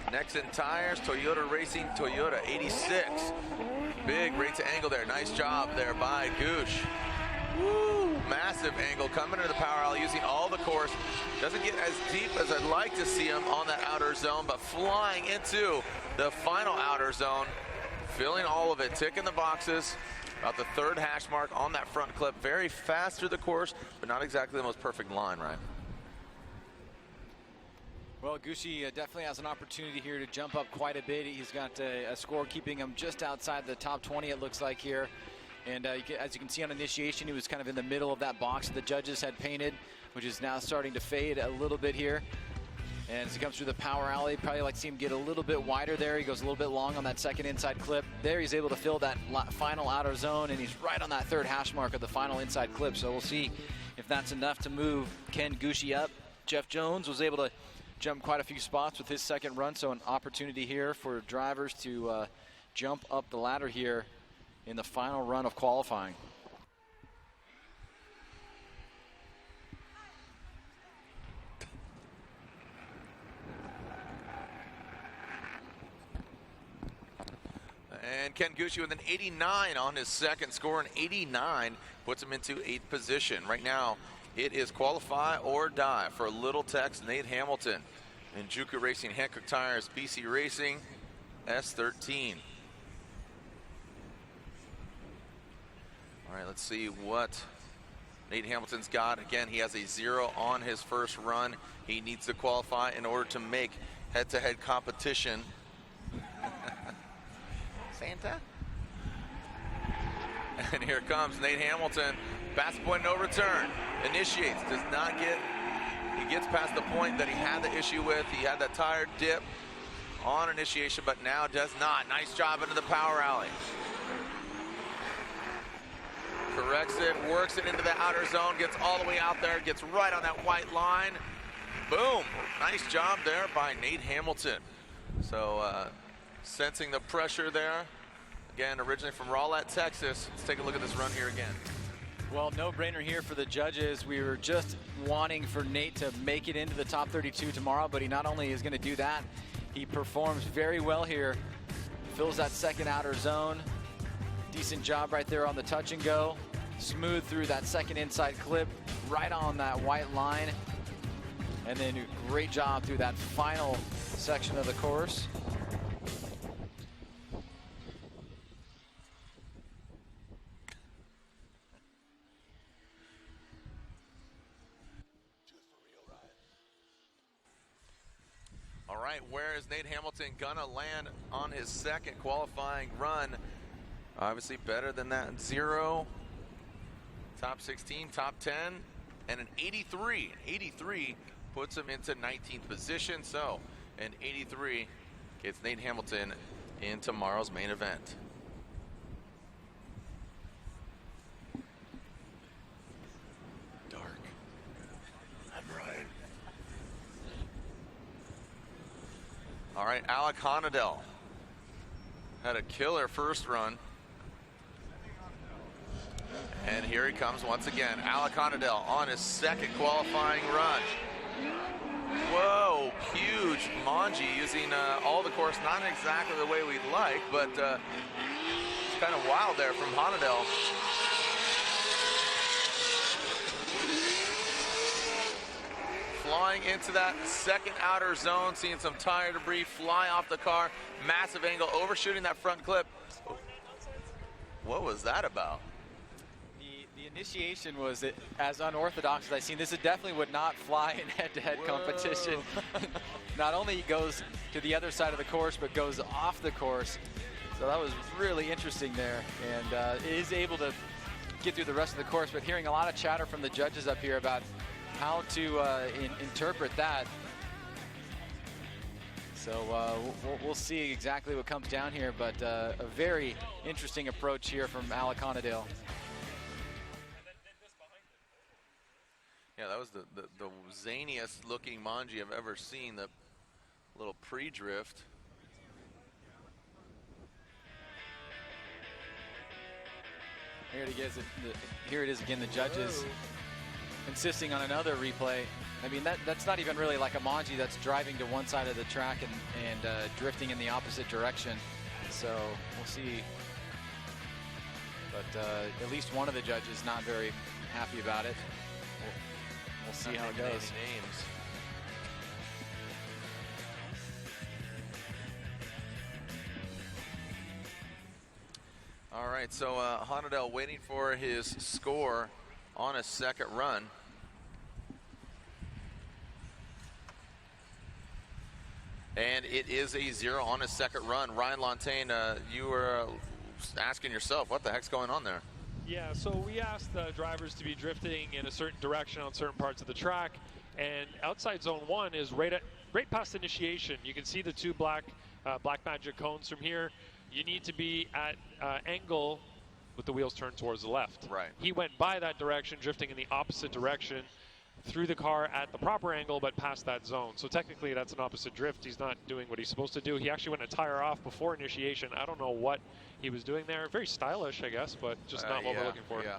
[SPEAKER 1] Nexen tires, Toyota Racing, Toyota 86. Big rate to angle there. Nice job there by Gush. Woo! Massive angle coming into the power alley using all the course. Doesn't get as deep as I'd like to see him on that outer zone, but flying into the final outer zone, filling all of it, ticking the boxes. About the third hash mark on that front clip. Very fast through the course, but not exactly the most perfect line, right?
[SPEAKER 2] Well, Gushi definitely has an opportunity here to jump up quite a bit. He's got a score keeping him just outside the top 20, it looks like here. And as you can see on initiation, he was kind of in the middle of that box the judges had painted, which is now starting to fade a little bit here. And as he comes through the power alley, probably like to see him get a little bit wider there. He goes a little bit long on that second inside clip. There he's able to fill that final outer zone, and he's right on that third hash mark of the final inside clip. So we'll see if that's enough to move Ken Gushi up. Jeff Jones was able to jump quite a few spots with his second run, so an opportunity here for drivers to jump up the ladder here in the final run of qualifying.
[SPEAKER 1] And Ken Gushi with an 89 on his second score. An 89 puts him into 8th position. Right now, it is qualify or die for Little Tex Nate Hamilton. And Juku Racing, Hankook Tires, BC Racing, S13. All right, let's see what Nate Hamilton's got. Again, he has a 0 on his first run. He needs to qualify in order to make head-to-head competition. Santa? And here comes Nate Hamilton. Fast point, no return. Initiates, does not get, he gets past the point that he had the issue with. He had that tire dip on initiation, but now does not. Nice job into the power alley. Corrects it, works it into the outer zone, gets all the way out there, gets right on that white line. Boom, nice job there by Nate Hamilton. So sensing the pressure there. Again, originally from Rowlett, Texas. Let's take a look at this run here again.
[SPEAKER 2] Well, no brainer here for the judges. We were just wanting for Nate to make it into the top 32 tomorrow, but he not only is going to do that, he performs very well here. Fills that second outer zone. Decent job right there on the touch and go. smooth through that second inside clip, right on that white line. And then great job through that final section of the course.
[SPEAKER 1] All right, where is Nate Hamilton gonna land on his second qualifying run? Obviously better than that 0. Top 16, top 10, and an 83. 83 puts him into 19th position. So an 83 gets Nate Hamilton in tomorrow's main event. Dark. I'm Ryan. All right, Alec Honadell had a killer first run. And here he comes once again. Alec Honadell on his second qualifying run. Whoa, huge Manji using all the course, not exactly the way we'd like, but it's kind of wild there from Honadell. Flying into that second outer zone, seeing some tire debris fly off the car. Massive angle, overshooting that front clip. What was that about?
[SPEAKER 2] The initiation was as unorthodox as I've seen. This definitely would not fly in head-to-head competition. Not only he goes to the other side of the course, but goes off the course. So that was really interesting there, and is able to get through the rest of the course. But hearing a lot of chatter from the judges up here about how to interpret that. So we'll see exactly what comes down here, but a very interesting approach here from Alec Honadell.
[SPEAKER 1] Yeah, that was the zaniest looking Manji I've ever seen, the little pre-drift.
[SPEAKER 2] Here it is again, the judges insisting on another replay. I mean, that's not even really like a Manji that's driving to one side of the track and drifting in the opposite direction. So we'll see. But at least one of the judges not very happy about it. We'll see how it goes.
[SPEAKER 1] Names. All right, so Honadell waiting for his score on his second run. And it is a 0 on his second run. Ryan Lontaine, you were asking yourself, what the heck's going on there?
[SPEAKER 3] Yeah, so we asked the drivers to be drifting in a certain direction on certain parts of the track, and outside zone 1 is right past initiation. You can see the two black magic cones from here. You need to be at angle with the wheels turned towards the left.
[SPEAKER 1] Right.
[SPEAKER 3] He went by that direction, drifting in the opposite direction through the car at the proper angle, but past that zone. So technically that's an opposite drift. He's not doing what he's supposed to do. He actually went a tire off before initiation. I don't know what he was doing there. Very stylish, I guess, but just not what we're looking for.
[SPEAKER 1] Yeah.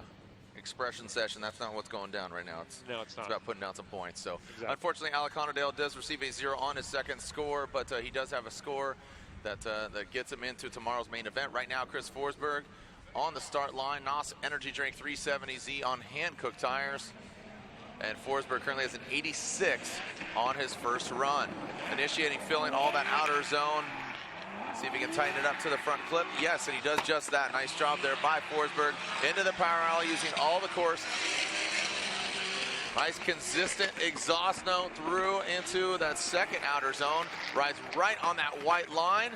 [SPEAKER 1] Expression session, that's not what's going down right now.
[SPEAKER 3] No, it's not.
[SPEAKER 1] It's about putting down some points. So
[SPEAKER 3] exactly.
[SPEAKER 1] Unfortunately, Alec Honadell does receive a 0 on his second score, but he does have a score that gets him into tomorrow's main event. Right now, Chris Forsberg on the start line. NOS Energy Drink 370Z on hand-cooked tires. And Forsberg currently has an 86 on his first run. Initiating, filling all that outer zone. See if he can tighten it up to the front clip. Yes, and he does just that. Nice job there by Forsberg. Into the power alley using all the course. Nice consistent exhaust note through into that second outer zone. Rides right on that white line.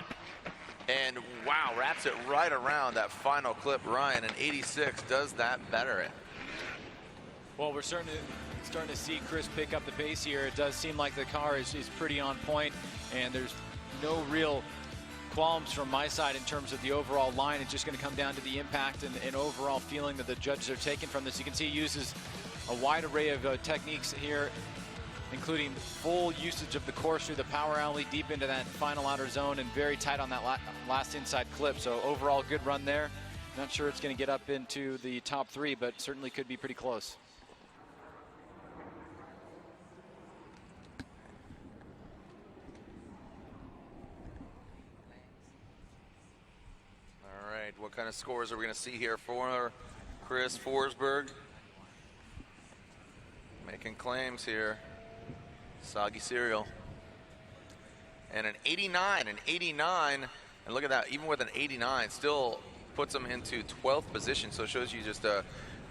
[SPEAKER 1] And wow, wraps it right around that final clip. Ryan, an 86 does that better.
[SPEAKER 2] Well, we're starting to see Chris pick up the pace here. It does seem like the car is pretty on point, and there's no real qualms from my side in terms of the overall line. It's just going to come down to the impact and overall feeling that the judges are taking from this. You can see he uses a wide array of techniques here, including full usage of the course through the power alley deep into that final outer zone and very tight on that last inside clip. So overall good run there. Not sure it's going to get up into the top 3, but certainly could be pretty close.
[SPEAKER 1] All right, what kind of scores are we going to see here for Chris Forsberg making claims here. Soggy cereal. And an 89, and look at that, even with an 89, still puts him into 12th position. So it shows you just the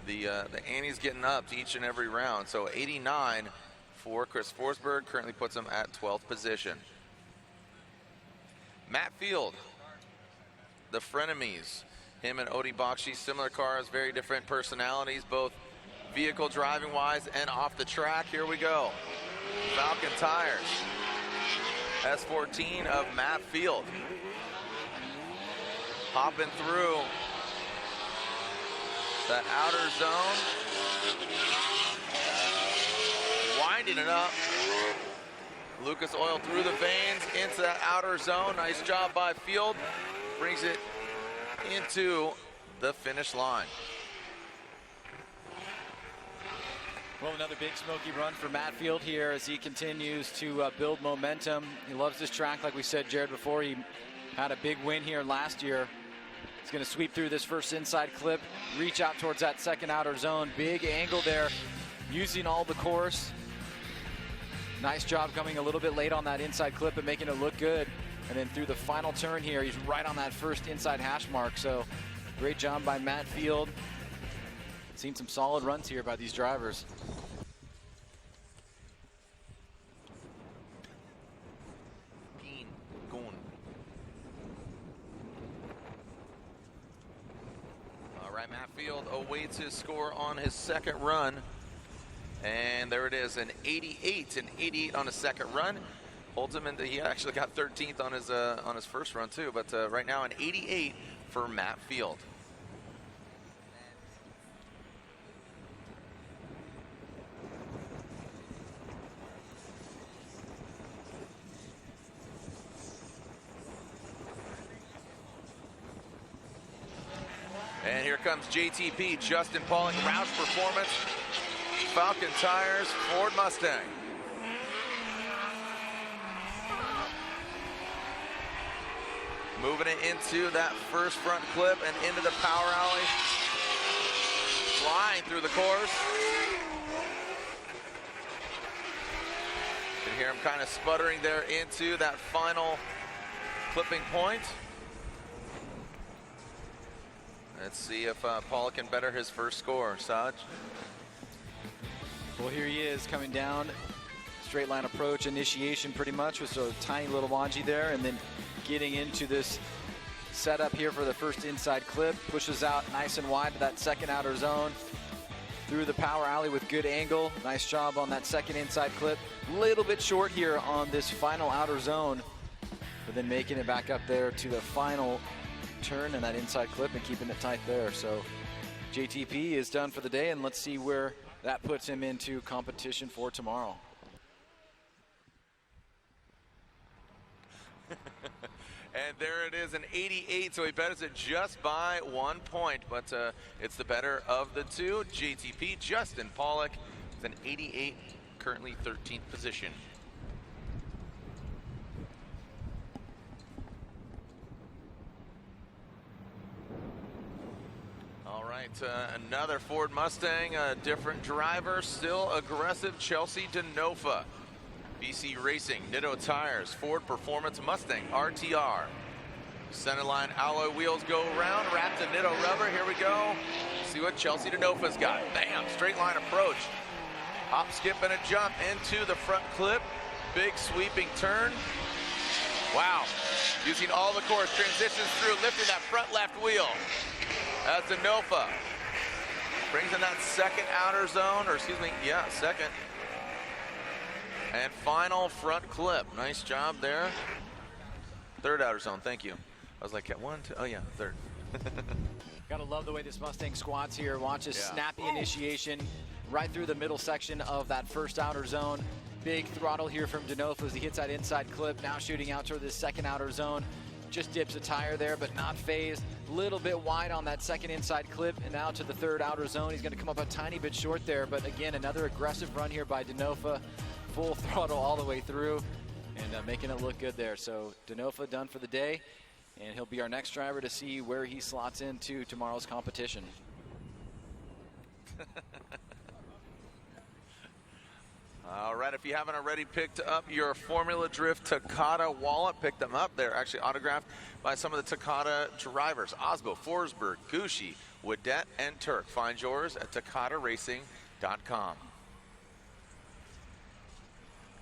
[SPEAKER 1] ante's getting up to each and every round. So 89 for Chris Forsberg currently puts him at 12th position. Matt Field, the frenemies. Him and Odie Bakshi, similar cars, very different personalities, both vehicle driving wise and off the track. Here we go. Falcon Tires. S14 of Matt Field. Hopping through that outer zone. Winding it up. Lucas Oil through the veins into that outer zone. Nice job by Field. Brings it into the finish line.
[SPEAKER 2] Well, another big smoky run for Matt Field here as he continues to build momentum. He loves this track, like we said, Jared, before. He had a big win here last year. He's going to sweep through this first inside clip, reach out towards that second outer zone. Big angle there, using all the course. Nice job coming a little bit late on that inside clip and making it look good. And then through the final turn here, he's right on that first inside hash mark. So great job by Matt Field. Seen some solid runs here by these drivers. All right, Matt Field awaits his score on his second run. And there it is, an 88 on his second run. Ultimately, he actually got 13th on his first run too, but right now an 88 for Matt Field. And here comes JTP, Justin Pollock, Roush Performance, Falcon Tires, Ford Mustang. Moving it into that first front clip and into the power alley. Flying through the course. You can hear him kind of sputtering there into that final clipping point. Let's see if Pollock can better his first score. Saj? Well, here he is coming down. Straight line approach, initiation pretty much with a tiny little wanji there, and then getting into this setup here for the first inside clip. Pushes out nice and wide to that second outer zone. Through the power alley with good angle. Nice job on that second inside clip. Little bit short here on this final outer zone, but then making it back up there to the final turn and that inside clip and keeping it tight there. So JTP is done for the day, and let's see where that puts him into competition for tomorrow.
[SPEAKER 1] And there it is, an 88, so he betters it just by 1 point, but it's the better of the two. JTP, Justin Pollock, with an 88, currently 13th position. All right, another Ford Mustang, a different driver, still aggressive, Chelsea Denofa. BC Racing, Nitto Tires, Ford Performance Mustang, RTR. Centerline alloy wheels go around, wrapped in Nitto rubber. Here we go. See what Chelsea Denofa's got. Bam, straight line approach. Hop, skip, and a jump into the front clip. Big sweeping turn. Wow, using all the course, transitions through, lifting that front left wheel. That's Denofa. Brings in that second outer zone, or excuse me, yeah, second. And final front clip. Nice job there. Third outer zone, thank you. I was like, at 1, 2, oh yeah, third.
[SPEAKER 2] Gotta love the way this Mustang squats here. Watch his snappy initiation right through the middle section of that first outer zone. Big throttle here from Denofa as he hits that inside clip. Now shooting out toward this second outer zone. Just dips a tire there, but not phased. Little bit wide on that second inside clip, and now to the third outer zone. He's gonna come up a tiny bit short there, but again, another aggressive run here by Denofa. Full throttle all the way through and making it look good there. So Denofa done for the day, and he'll be our next driver to see where he slots into tomorrow's competition.
[SPEAKER 1] All right, if you haven't already picked up your Formula Drift Takata wallet, pick them up. They're actually autographed by some of the Takata drivers. Osbo, Forsberg, Gucci, Wadette, and Turk. Find yours at TakataRacing.com.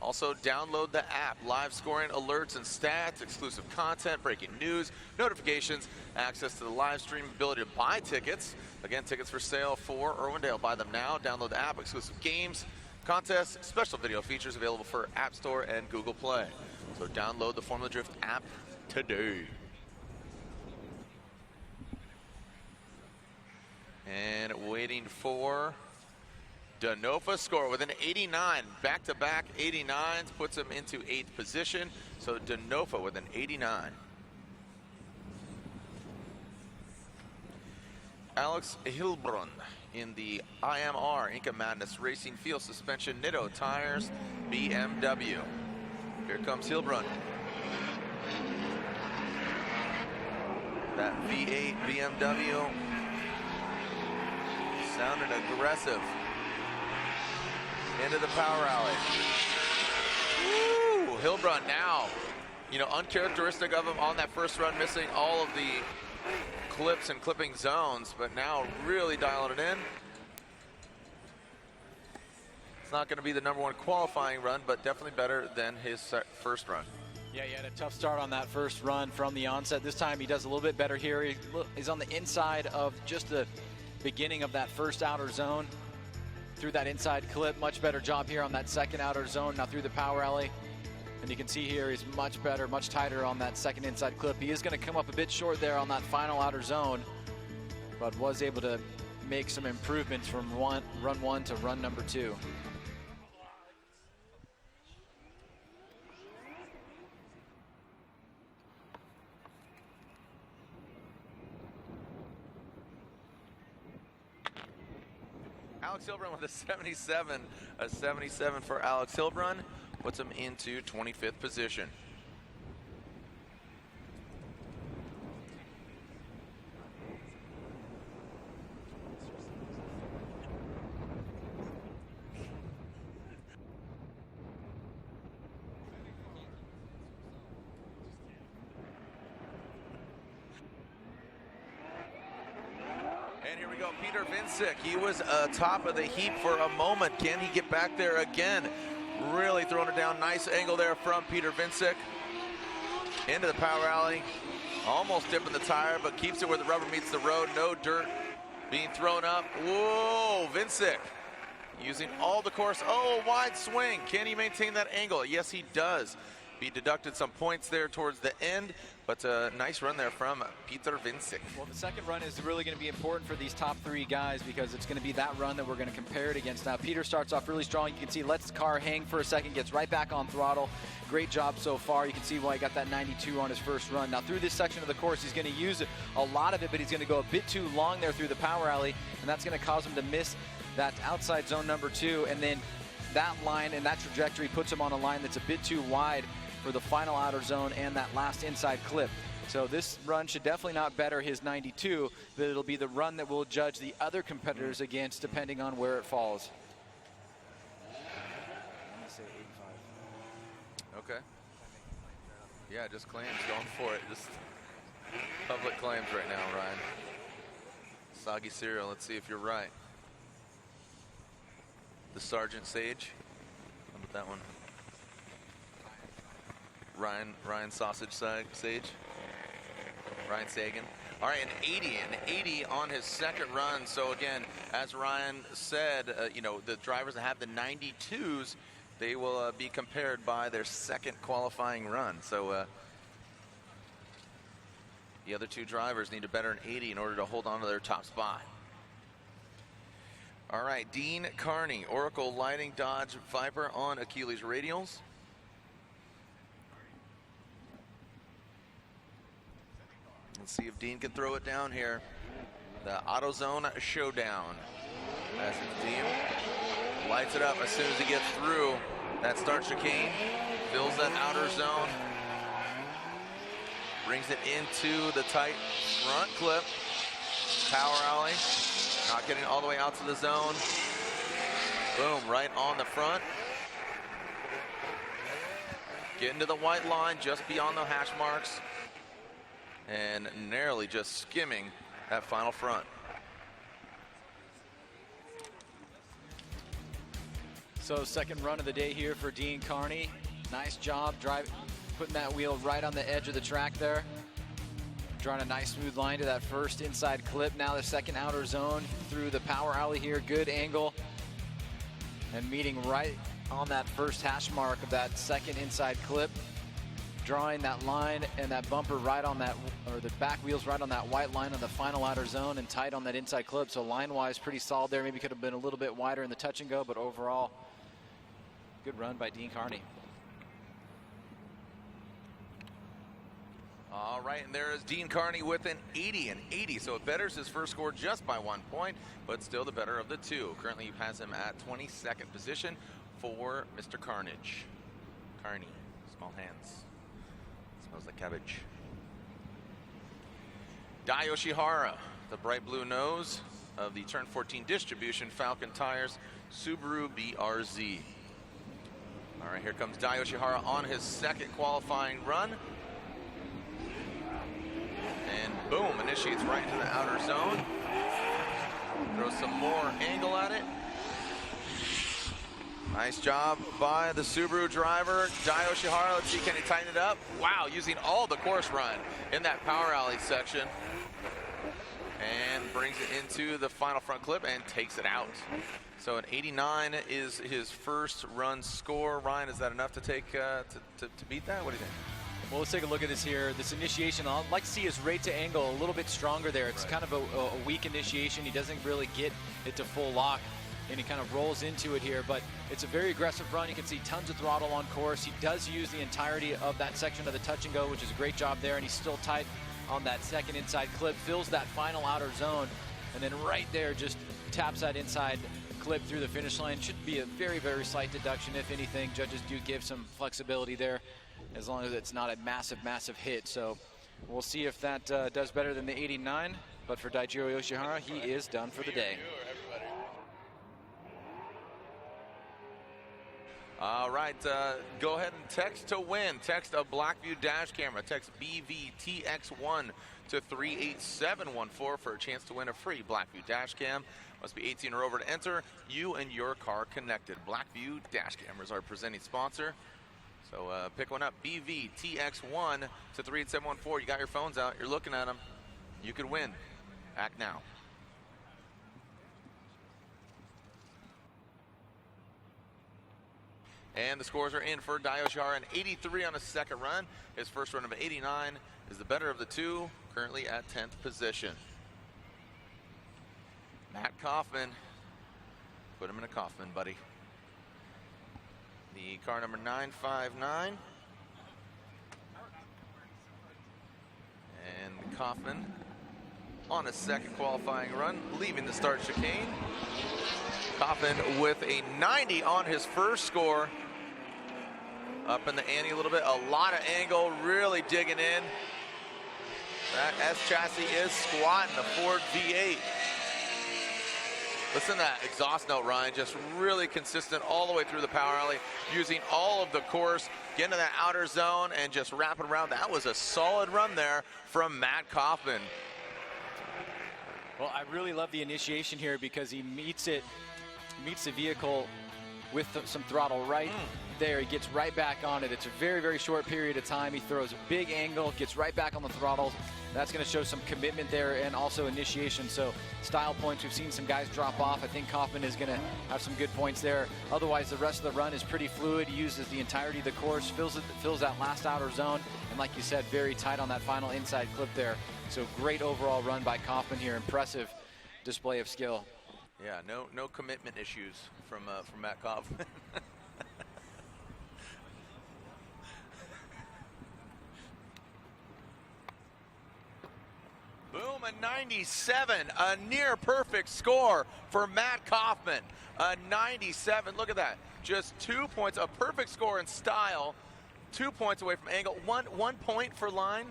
[SPEAKER 1] Also, download the app. Live scoring, alerts, and stats, exclusive content, breaking news, notifications, access to the live stream, ability to buy tickets. Again, tickets for sale for Irwindale. Buy them now. Download the app. Exclusive games, contests, special video features available for App Store and Google Play. So download the Formula Drift app today. And waiting for Denofa score with an 89, back-to-back 89s, puts him into 8th position. So Denofa with an 89. Alex Hilbrun in the IMR Inca Madness Racing Field Suspension Nitto Tires BMW. Here comes Hilbrun. That V8 BMW sounding aggressive. Into the power alley. Woo! Hilbrun now, you know, uncharacteristic of him on that first run, missing all of the clips and clipping zones, but now really dialing it in. It's not going to be the #1 qualifying run, but definitely better than his first run.
[SPEAKER 2] Yeah, he had a tough start on that first run from the onset. This time he does a little bit better here. He's on the inside of just the beginning of that first outer zone. Through that inside clip, much better job here on that second outer zone, now through the power alley. And you can see here he's much better, much tighter on that second inside clip. He is going to come up a bit short there on that final outer zone, but was able to make some improvements from run one to run number 2.
[SPEAKER 1] Alex Hilbrun with a 77. A 77 for Alex Hilbrun puts him into 25th position. And here we go, Peter Vincic. He was top of the heap for a moment. Can he get back there again? Really throwing it down. Nice angle there from Peter Vincic. Into the power alley. Almost dipping the tire, but keeps it where the rubber meets the road. No dirt being thrown up. Whoa, Vincic using all the course. Oh, wide swing. Can he maintain that angle? Yes, he does. He deducted some points there towards the end, but a nice run there from Peter Vincic.
[SPEAKER 2] Well, the second run is really going to be important for these top 3 guys because it's going to be that run that we're going to compare it against. Now, Peter starts off really strong. You can see lets the car hang for a second, gets right back on throttle. Great job so far. You can see why he got that 92 on his first run. Now, through this section of the course, he's going to use a lot of it, but he's going to go a bit too long there through the power alley, and that's going to cause him to miss that outside zone number 2, and then that line and that trajectory puts him on a line that's a bit too wide for the final outer zone and that last inside clip. So this run should definitely not better his 92, but it'll be the run that we'll judge the other competitors against depending on where it falls. I'm gonna say 85.
[SPEAKER 1] Okay. Yeah, just claims, going for it. Just public claims right now, Ryan. Soggy cereal, let's see if you're right. The Sergeant Sage. How about that one? Ryan Sausage Sage. Ryan Sagan. All right, an 80 on his second run. So again, as Ryan said, you know, the drivers that have the 92s, they will be compared by their second qualifying run. So the other 2 drivers need to better an 80 in order to hold on to their top spot. All right, Dean Carney, Oracle Lighting Dodge Viper on Achilles radials. Let's see if Dean can throw it down here. The AutoZone Showdown. As Dean lights it up as soon as he gets through that start chicane. Fills that outer zone. Brings it into the tight front clip. Power alley. Not getting all the way out to the zone. Boom, right on the front. Getting to the white line just beyond the hash marks. And narrowly just skimming that final front.
[SPEAKER 2] So second run of the day here for Dean Carney. Nice job putting that wheel right on the edge of the track there. Drawing a nice smooth line to that first inside clip. Now the second outer zone through the power alley here. Good angle. And meeting right on that first hash mark of that second inside clip. Drawing that line and that bumper right on that, or the back wheels right on that white line on the final outer zone and tight on that inside clip. So line-wise, pretty solid there. Maybe could have been a little bit wider in the touch and go, but overall, good run by Dean Carney.
[SPEAKER 1] All right, and there is Dean Carney with an 80 and 80. So it betters his first score just by 1 point, but still the better of the two. Currently, he has him at 22nd position for Mr. Carnage. Carney, small hands. Smells like cabbage. Dai Yoshihara, the bright blue nose of the Turn 14 distribution Falcon Tires Subaru BRZ. All right, here comes Dai Yoshihara on his second qualifying run. And boom, initiates right into the outer zone. Throws some more angle at it. Nice job by the Subaru driver, Dai Yoshihara. Let's see, can he tighten it up? Wow, using all the course run in that power alley section. And brings it into the final front clip and takes it out. So an 89 is his first run score. Ryan, is that enough to take to beat that? What do you think?
[SPEAKER 2] Well, let's take a look at this here. This initiation, I'd like to see his rate to angle a little bit stronger there. It's kind of a weak initiation. He doesn't really get it to full lock, and he kind of rolls into it here. But it's a very aggressive run. You can see tons of throttle on course. He does use the entirety of that section of the touch and go, which is a great job there, and he's still tight on that second inside clip. Fills that final outer zone, and then right there just taps that inside clip through the finish line. Should be a very, very slight deduction, if anything. Judges do give some flexibility there, as long as it's not a massive, massive hit. So we'll see if that does better than the 89. But for Daijiro Yoshihara, he is done for the day.
[SPEAKER 1] All right, go ahead and text to win. Text a Blackview dash camera. Text BVTX1 to 38714 for a chance to win a free Blackview dash cam. Must be 18 or over to enter. You and your car connected. Blackview dash cameras are presenting sponsor. So pick one up, BVTX1 to 38714. You got your phones out, you're looking at them. You could win. Act now. And the scores are in for Dai Yoshihara, an 83 on his second run. His first run of 89 is the better of the two, currently at 10th position. Matt Kaufman, put him in a Kaufman, buddy. The car number 959. And Kaufman on his second qualifying run, leaving the start chicane. Kaufman with a 90 on his first score. Up in the ante a little bit, a lot of angle, really digging in. That S chassis is squatting, the Ford V8. Listen to that exhaust note, Ryan, just really consistent all the way through the power alley, using all of the course, getting to that outer zone and just wrapping around. That was a solid run there from Matt Kaufman.
[SPEAKER 2] Well, I really love the initiation here because he meets the vehicle with some throttle right there. He gets right back on it. It's a very, very short period of time. He throws a big angle, gets right back on the throttle. That's going to show some commitment there and also initiation. So style points, we've seen some guys drop off. I think Kaufman is going to have some good points there. Otherwise, the rest of the run is pretty fluid. He uses the entirety of the course, fills that last outer zone, and like you said, very tight on that final inside clip there. So great overall run by Kaufman here. Impressive display of skill.
[SPEAKER 1] Yeah, no commitment issues from Matt Kaufman. Boom, a 97, a near perfect score for Matt Kaufman. A 97, look at that. Just 2 points, a perfect score in style. 2 points away from angle. One point for line.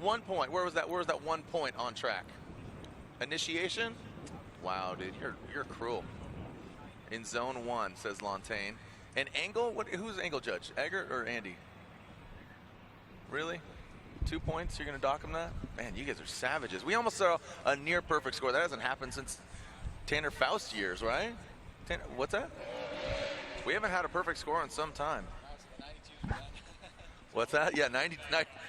[SPEAKER 1] 1 point. Where was that 1 point on track? Initiation? Wow, dude, you're cruel. In zone 1, says Lantaine. And Engel, who's Engel judge? Eggert or Andy? Really? 2 points? You're going to dock him that? Man, you guys are savages. We almost saw a near perfect score. That hasn't happened since Tanner Faust years, right? What's that? We haven't had a perfect score in some time. What's that? Yeah, 90.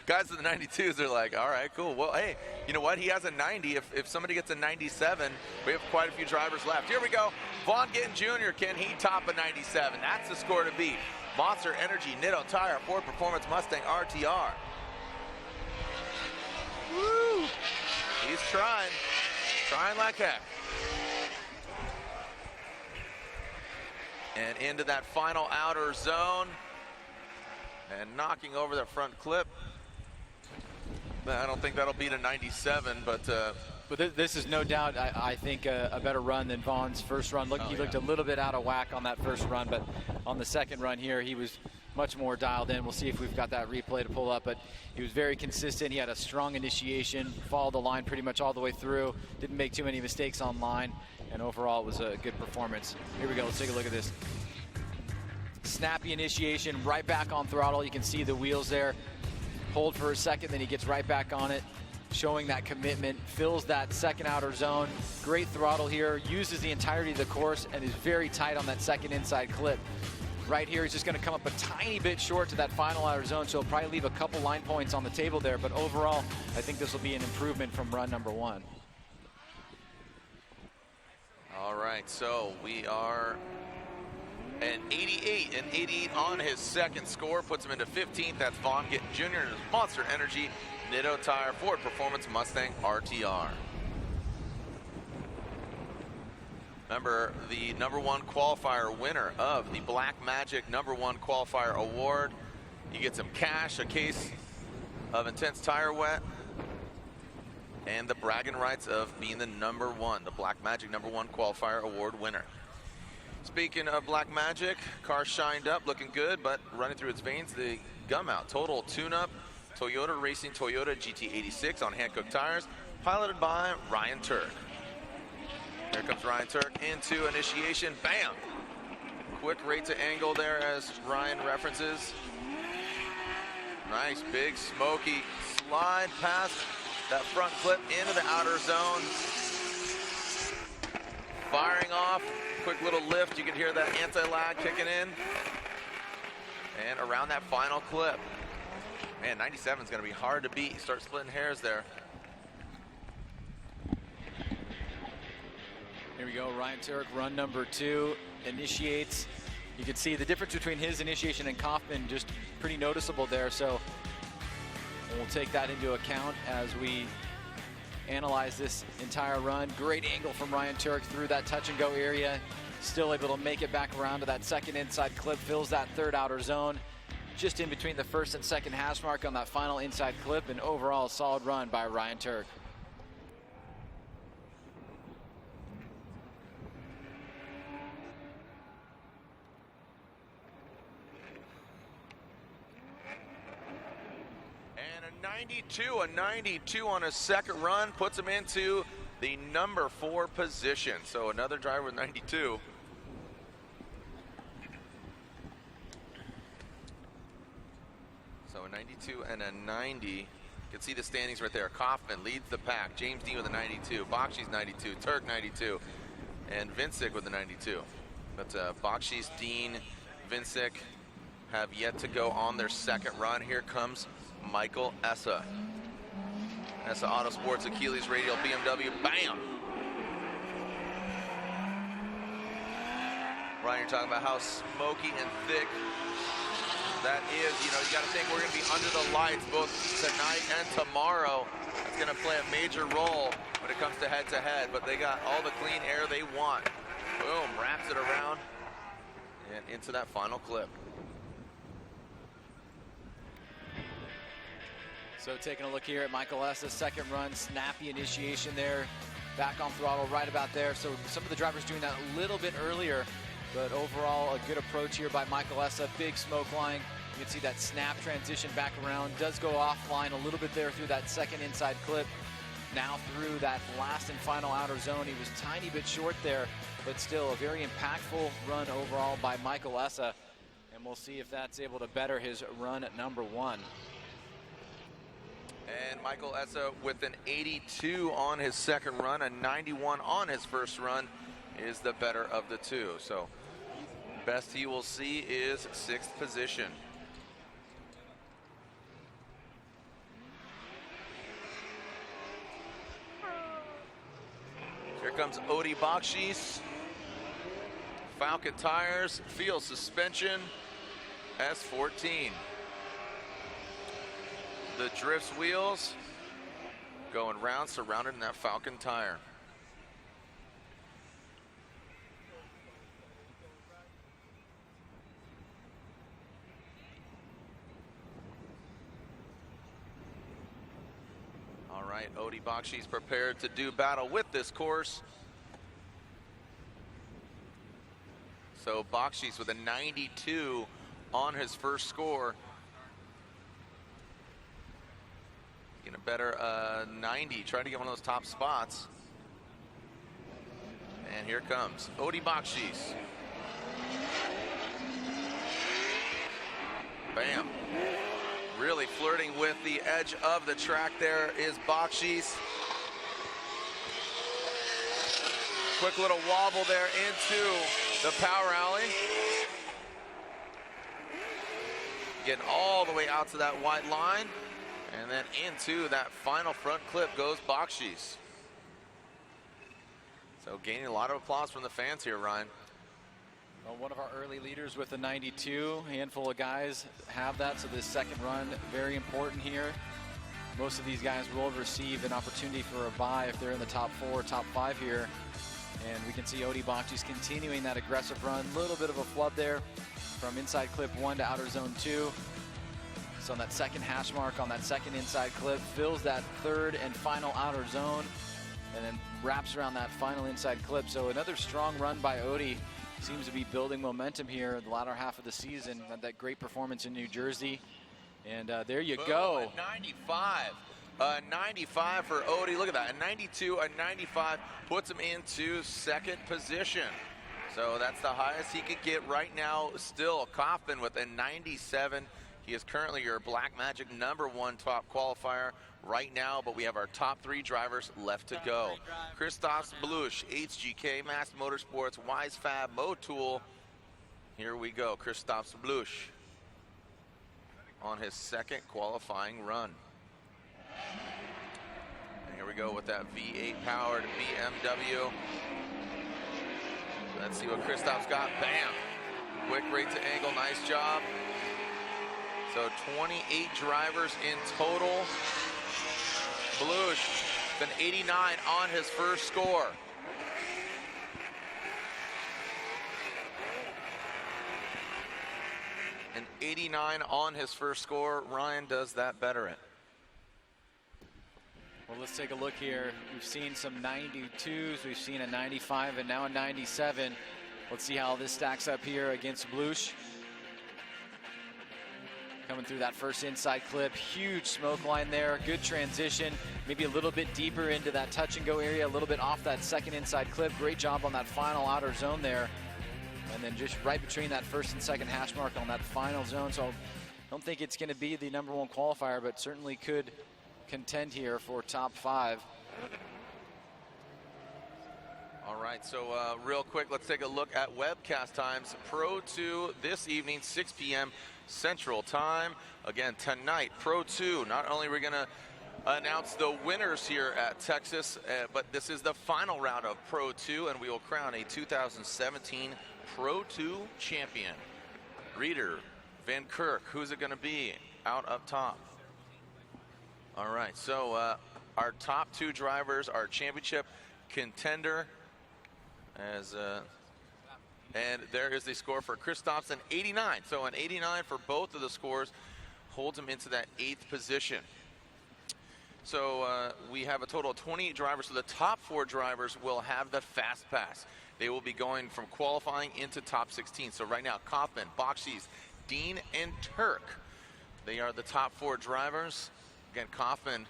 [SPEAKER 1] Guys in the 92s are like, all right, cool. Well, hey, you know what? He has a 90. If somebody gets a 97, we have quite a few drivers left. Here we go. Vaughn Gittin Jr., can he top a 97? That's the score to beat. Monster Energy, Nitto Tire, Ford Performance Mustang RTR. Woo! He's trying like heck. And into that final outer zone. And knocking over that front clip. I don't think that'll beat a 97, but
[SPEAKER 2] this is no doubt, I think, a better run than Vaughn's first run. He looked a little bit out of whack on that first run, but on the second run here, he was much more dialed in. We'll see if we've got that replay to pull up, but he was very consistent. He had a strong initiation, followed the line pretty much all the way through, didn't make too many mistakes on line, and overall it was a good performance. Here we go, let's take a look at this. Snappy initiation, right back on throttle. You can see the wheels there. Hold for a second, then he gets right back on it, showing that commitment, fills that second outer zone. Great throttle here, uses the entirety of the course, and is very tight on that second inside clip. Right here, he's just going to come up a tiny bit short to that final outer zone, so he'll probably leave a couple line points on the table there, but overall, I think this will be an improvement from run number 1.
[SPEAKER 1] All right, so we are an 88, and 88 on his second score puts him into 15th. That's Vaughn Gittin Jr. and his Monster Energy Nitto Tire Ford Performance Mustang RTR. Remember, the #1 qualifier winner of the Black Magic #1 qualifier award. You get some cash, a case of Intense Tire Wet, and the bragging rights of being the #1, the Black Magic #1 qualifier award winner. Speaking of Black Magic, car shined up, looking good, but running through its veins, the gum out. Total tune-up, Toyota Racing Toyota GT86 on Hankook tires, piloted by Ryan Turk. Here comes Ryan Turk into initiation, bam! Quick rate to angle there as Ryan references. Nice, big, smoky slide past that front clip into the outer zone. Firing off. Quick little lift, you can hear that anti-lag kicking in. And around that final clip. Man, 97 is going to be hard to beat. Start splitting hairs there.
[SPEAKER 2] Here we go, Ryan Turk, run number 2, initiates. You can see the difference between his initiation and Kaufman, just pretty noticeable there. So we'll take that into account as we analyze this entire run. Great angle from Ryan Turk through that touch and go area. Still able to make it back around to that second inside clip, fills that third outer zone. Just in between the first and second hash mark on that final inside clip, and overall solid run by Ryan Turk.
[SPEAKER 1] And a 92 on his second run puts him into the #4 position. So another driver with 92. So a 92 and a 90. You can see the standings right there. Kaufman leads the pack. James Dean with a 92. Bakshi's 92. Turk 92. And Vincic with a 92. But Bakshi's, Dean, Vincic have yet to go on their second run. Here comes Michael Essa. Essa Autosports, Achilles Radial, BMW, bam! Ryan, you're talking about how smoky and thick that is. You know, you got to think we're going to be under the lights both tonight and tomorrow. That's going to play a major role when it comes to head-to-head, but they got all the clean air they want. Boom, wraps it around and into that final clip.
[SPEAKER 2] So taking a look here at Michael Essa's second run, snappy initiation there, back on throttle right about there. So some of the drivers doing that a little bit earlier, but overall a good approach here by Michael Essa. Big smoke line. You can see that snap transition back around. Does go offline a little bit there through that second inside clip. now through that last and final outer zone. He was a tiny bit short there, but still a very impactful run overall by Michael Essa. And we'll see if that's able to better his run at number 1.
[SPEAKER 1] And Michael Essa with an 82 on his second run, a 91 on his first run, is the better of the two. So best he will see is 6th position. Here comes Odi Bakshis. Falken tires, field suspension, S14. The Drifts wheels going round, surrounded in that Falken tire. All right, Odi Bakshis prepared to do battle with this course. So Bakshis with a 92 on his first score. Getting a better 90, trying to get one of those top spots. And here comes Odi Bakshis. Bam. Really flirting with the edge of the track there is Bakshis. Quick little wobble there into the power alley. Getting all the way out to that white line. And then into that final front clip goes Bakshis. So gaining a lot of applause from the fans here, Ryan.
[SPEAKER 2] Well, one of our early leaders with the 92. A handful of guys have that, so this second run, very important here. Most of these guys will receive an opportunity for a bye if they're in the top 4, top 5 here. And we can see Odi Bakshis continuing that aggressive run. A little bit of a flub there from inside clip 1 to outer zone 2. So on that second hash mark, on that second inside clip, fills that third and final outer zone, and then wraps around that final inside clip. So another strong run by Odi. Seems to be building momentum here in the latter half of the season. Had that great performance in New Jersey. And there you go.
[SPEAKER 1] A 95. A 95 for Odi. Look at that. A 92, a 95 puts him into second position. So that's the highest he could get right now. Still, Kaufman with a 97. He is currently your Blackmagic #1 top qualifier right now, but we have our top 3 drivers left to go. Christoph Blush, HGK, Mass Motorsports, WiseFab, Motul. Here we go, Christoph Blush on his second qualifying run. And here we go with that V8 powered BMW. Let's see what Christoph's got. Bam! Quick rate to angle, nice job. So 28 drivers in total. Blush, an 89 on his first score. An 89 on his first score. Ryan, does that better it?
[SPEAKER 2] Well, let's take a look here. We've seen some 92s, we've seen a 95, and now a 97. Let's see how this stacks up here against Blush. Coming through that first inside clip, huge smoke line there, good transition, maybe a little bit deeper into that touch and go area, a little bit off that second inside clip. Great job on that final outer zone there. And then just right between that first and second hash mark on that final zone. So I don't think it's going to be the #1 qualifier, but certainly could contend here for top 5.
[SPEAKER 1] All right, so real quick, let's take a look at webcast times. Pro 2 this evening, 6 p.m. Central Time. Again, tonight, Pro 2. Not only are we going to announce the winners here at Texas, but this is the final round of Pro 2, and we will crown a 2017 Pro 2 champion. Reeder, Van Kirk, who's it going to be out up top? All right, so our top 2 drivers, our championship contender, and there is the score for Christoph, 89. So an 89 for both of the scores holds him into that 8th position. So we have a total of 28 drivers. So the top 4 drivers will have the fast pass. They will be going from qualifying into top 16. So right now, Kaufman, Bakshis, Dean, and Turk. They are the top 4 drivers. Again, Kaufman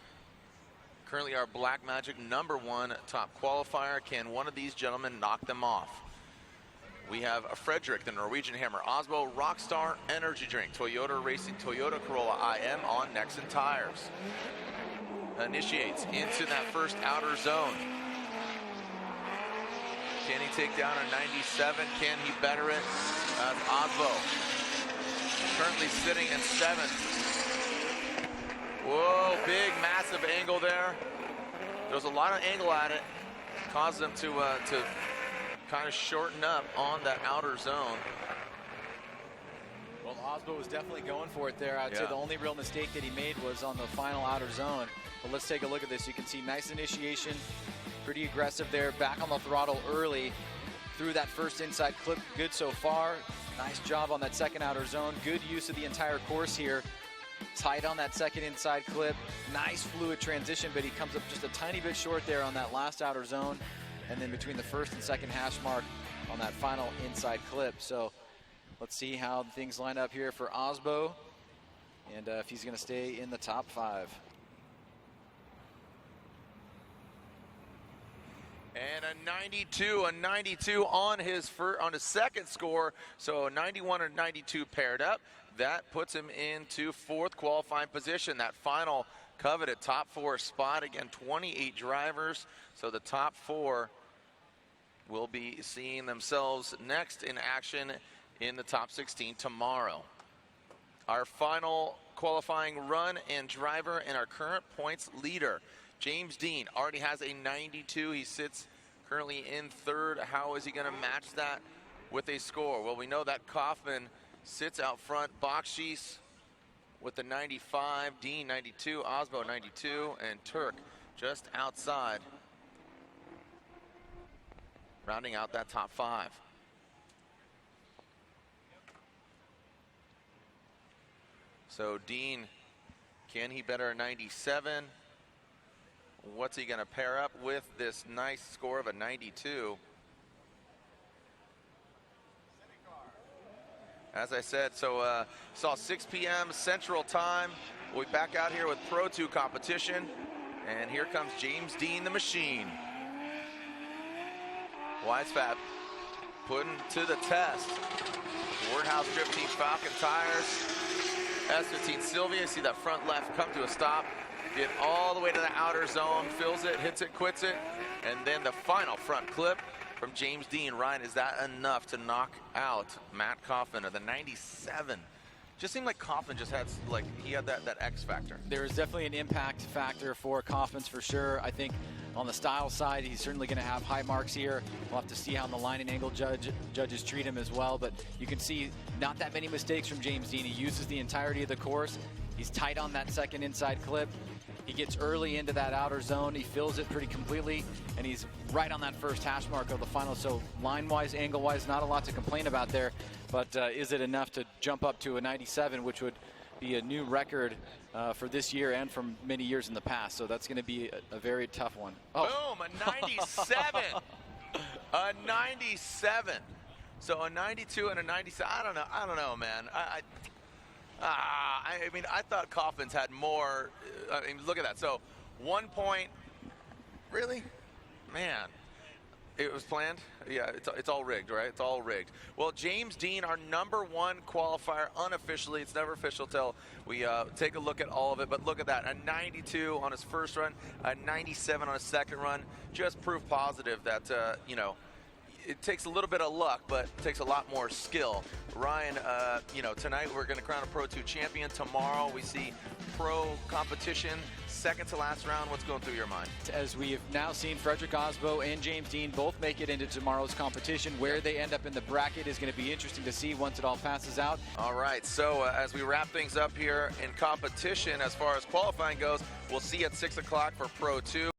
[SPEAKER 1] Currently our Black Magic #1 top qualifier. Can one of these gentlemen knock them off? We have Frederick, the Norwegian Hammer, Osbo, Rockstar Energy Drink, Toyota Racing, Toyota Corolla IM on Nexen tires. Initiates into that first outer zone. Can he take down a 97? Can he better it? Osbo currently sitting in 7th. Whoa, big, massive angle there. There's a lot of angle at it. Caused them to kind of shorten up on that outer zone.
[SPEAKER 2] Well, Osbo was definitely going for it there. I'd say the only real mistake that he made was on the final outer zone. But let's take a look at this. You can see nice initiation, pretty aggressive there, back on the throttle early through that first inside clip. Good so far. Nice job on that second outer zone. Good use of the entire course here. Tight on that second inside clip. Nice fluid transition, but he comes up just a tiny bit short there on that last outer zone. And then between the first and second hash mark on that final inside clip. So let's see how things line up here for Osbo and if he's going to stay in the top 5.
[SPEAKER 1] And a 92 on his second score. So a 91 and 92 paired up. That puts him into 4th qualifying position. That final coveted top 4 spot. Again, 28 drivers. So the top 4 will be seeing themselves next in action in the top 16 tomorrow. Our final qualifying run and driver and our current points leader, James Dean, already has a 92. He sits currently in 3rd. How is he going to match that with a score? Well, we know that Kaufman sits out front. Bakshish with the 95, Dean 92, Osbo 92, and Turk just outside, rounding out that top 5. So Dean, can he better a 97? What's he going to pair up with this nice score of a 92? As I said, so saw 6 p.m. Central Time. We'll be back out here with Pro 2 competition. And here comes James Dean, the machine. Wisefab putting to the test. Wardhouse Drift Team Falcon tires. S15 Sylvia, see that front left come to a stop. Get all the way to the outer zone, fills it, hits it, quits it. And then the final front clip from James Dean. Ryan, is that enough to knock out Matt Kaufman of the 97? Just seemed like Kaufman just had, like, he had that X factor.
[SPEAKER 2] There is definitely an impact factor for Kaufman's for sure. I think on the style side, he's certainly going to have high marks here. We'll have to see how the line and angle judges treat him as well. But you can see not that many mistakes from James Dean. He uses the entirety of the course. He's tight on that second inside clip. He gets early into that outer zone. He fills it pretty completely, and he's right on that first hash mark of the final. So line-wise, angle-wise, not a lot to complain about there. But is it enough to jump up to a 97, which would be a new record for this year and from many years in the past? So that's going to be a very tough one.
[SPEAKER 1] Oh. Boom, a 97. A 97. So a 92 and a 97. I don't know, man. I mean, I thought Kaufman's had more. I mean, look at that. So 1 point. Really? Man. It was planned? Yeah, it's all rigged, right? It's all rigged. Well, James Dean, our #1 qualifier, unofficially. It's never official till we take a look at all of it. But look at that. A 92 on his first run, a 97 on his second run. Just proof positive that, you know, it takes a little bit of luck, but it takes a lot more skill. Ryan, you know, tonight we're going to crown a Pro 2 champion. Tomorrow we see pro competition, second to last round. What's going through your mind?
[SPEAKER 2] As we have now seen, Frederick Osbo and James Dean both make it into tomorrow's competition. Where they end up in the bracket is going to be interesting to see once it all passes out.
[SPEAKER 1] All right, so as we wrap things up here in competition, as far as qualifying goes, we'll see you at 6 o'clock for Pro 2.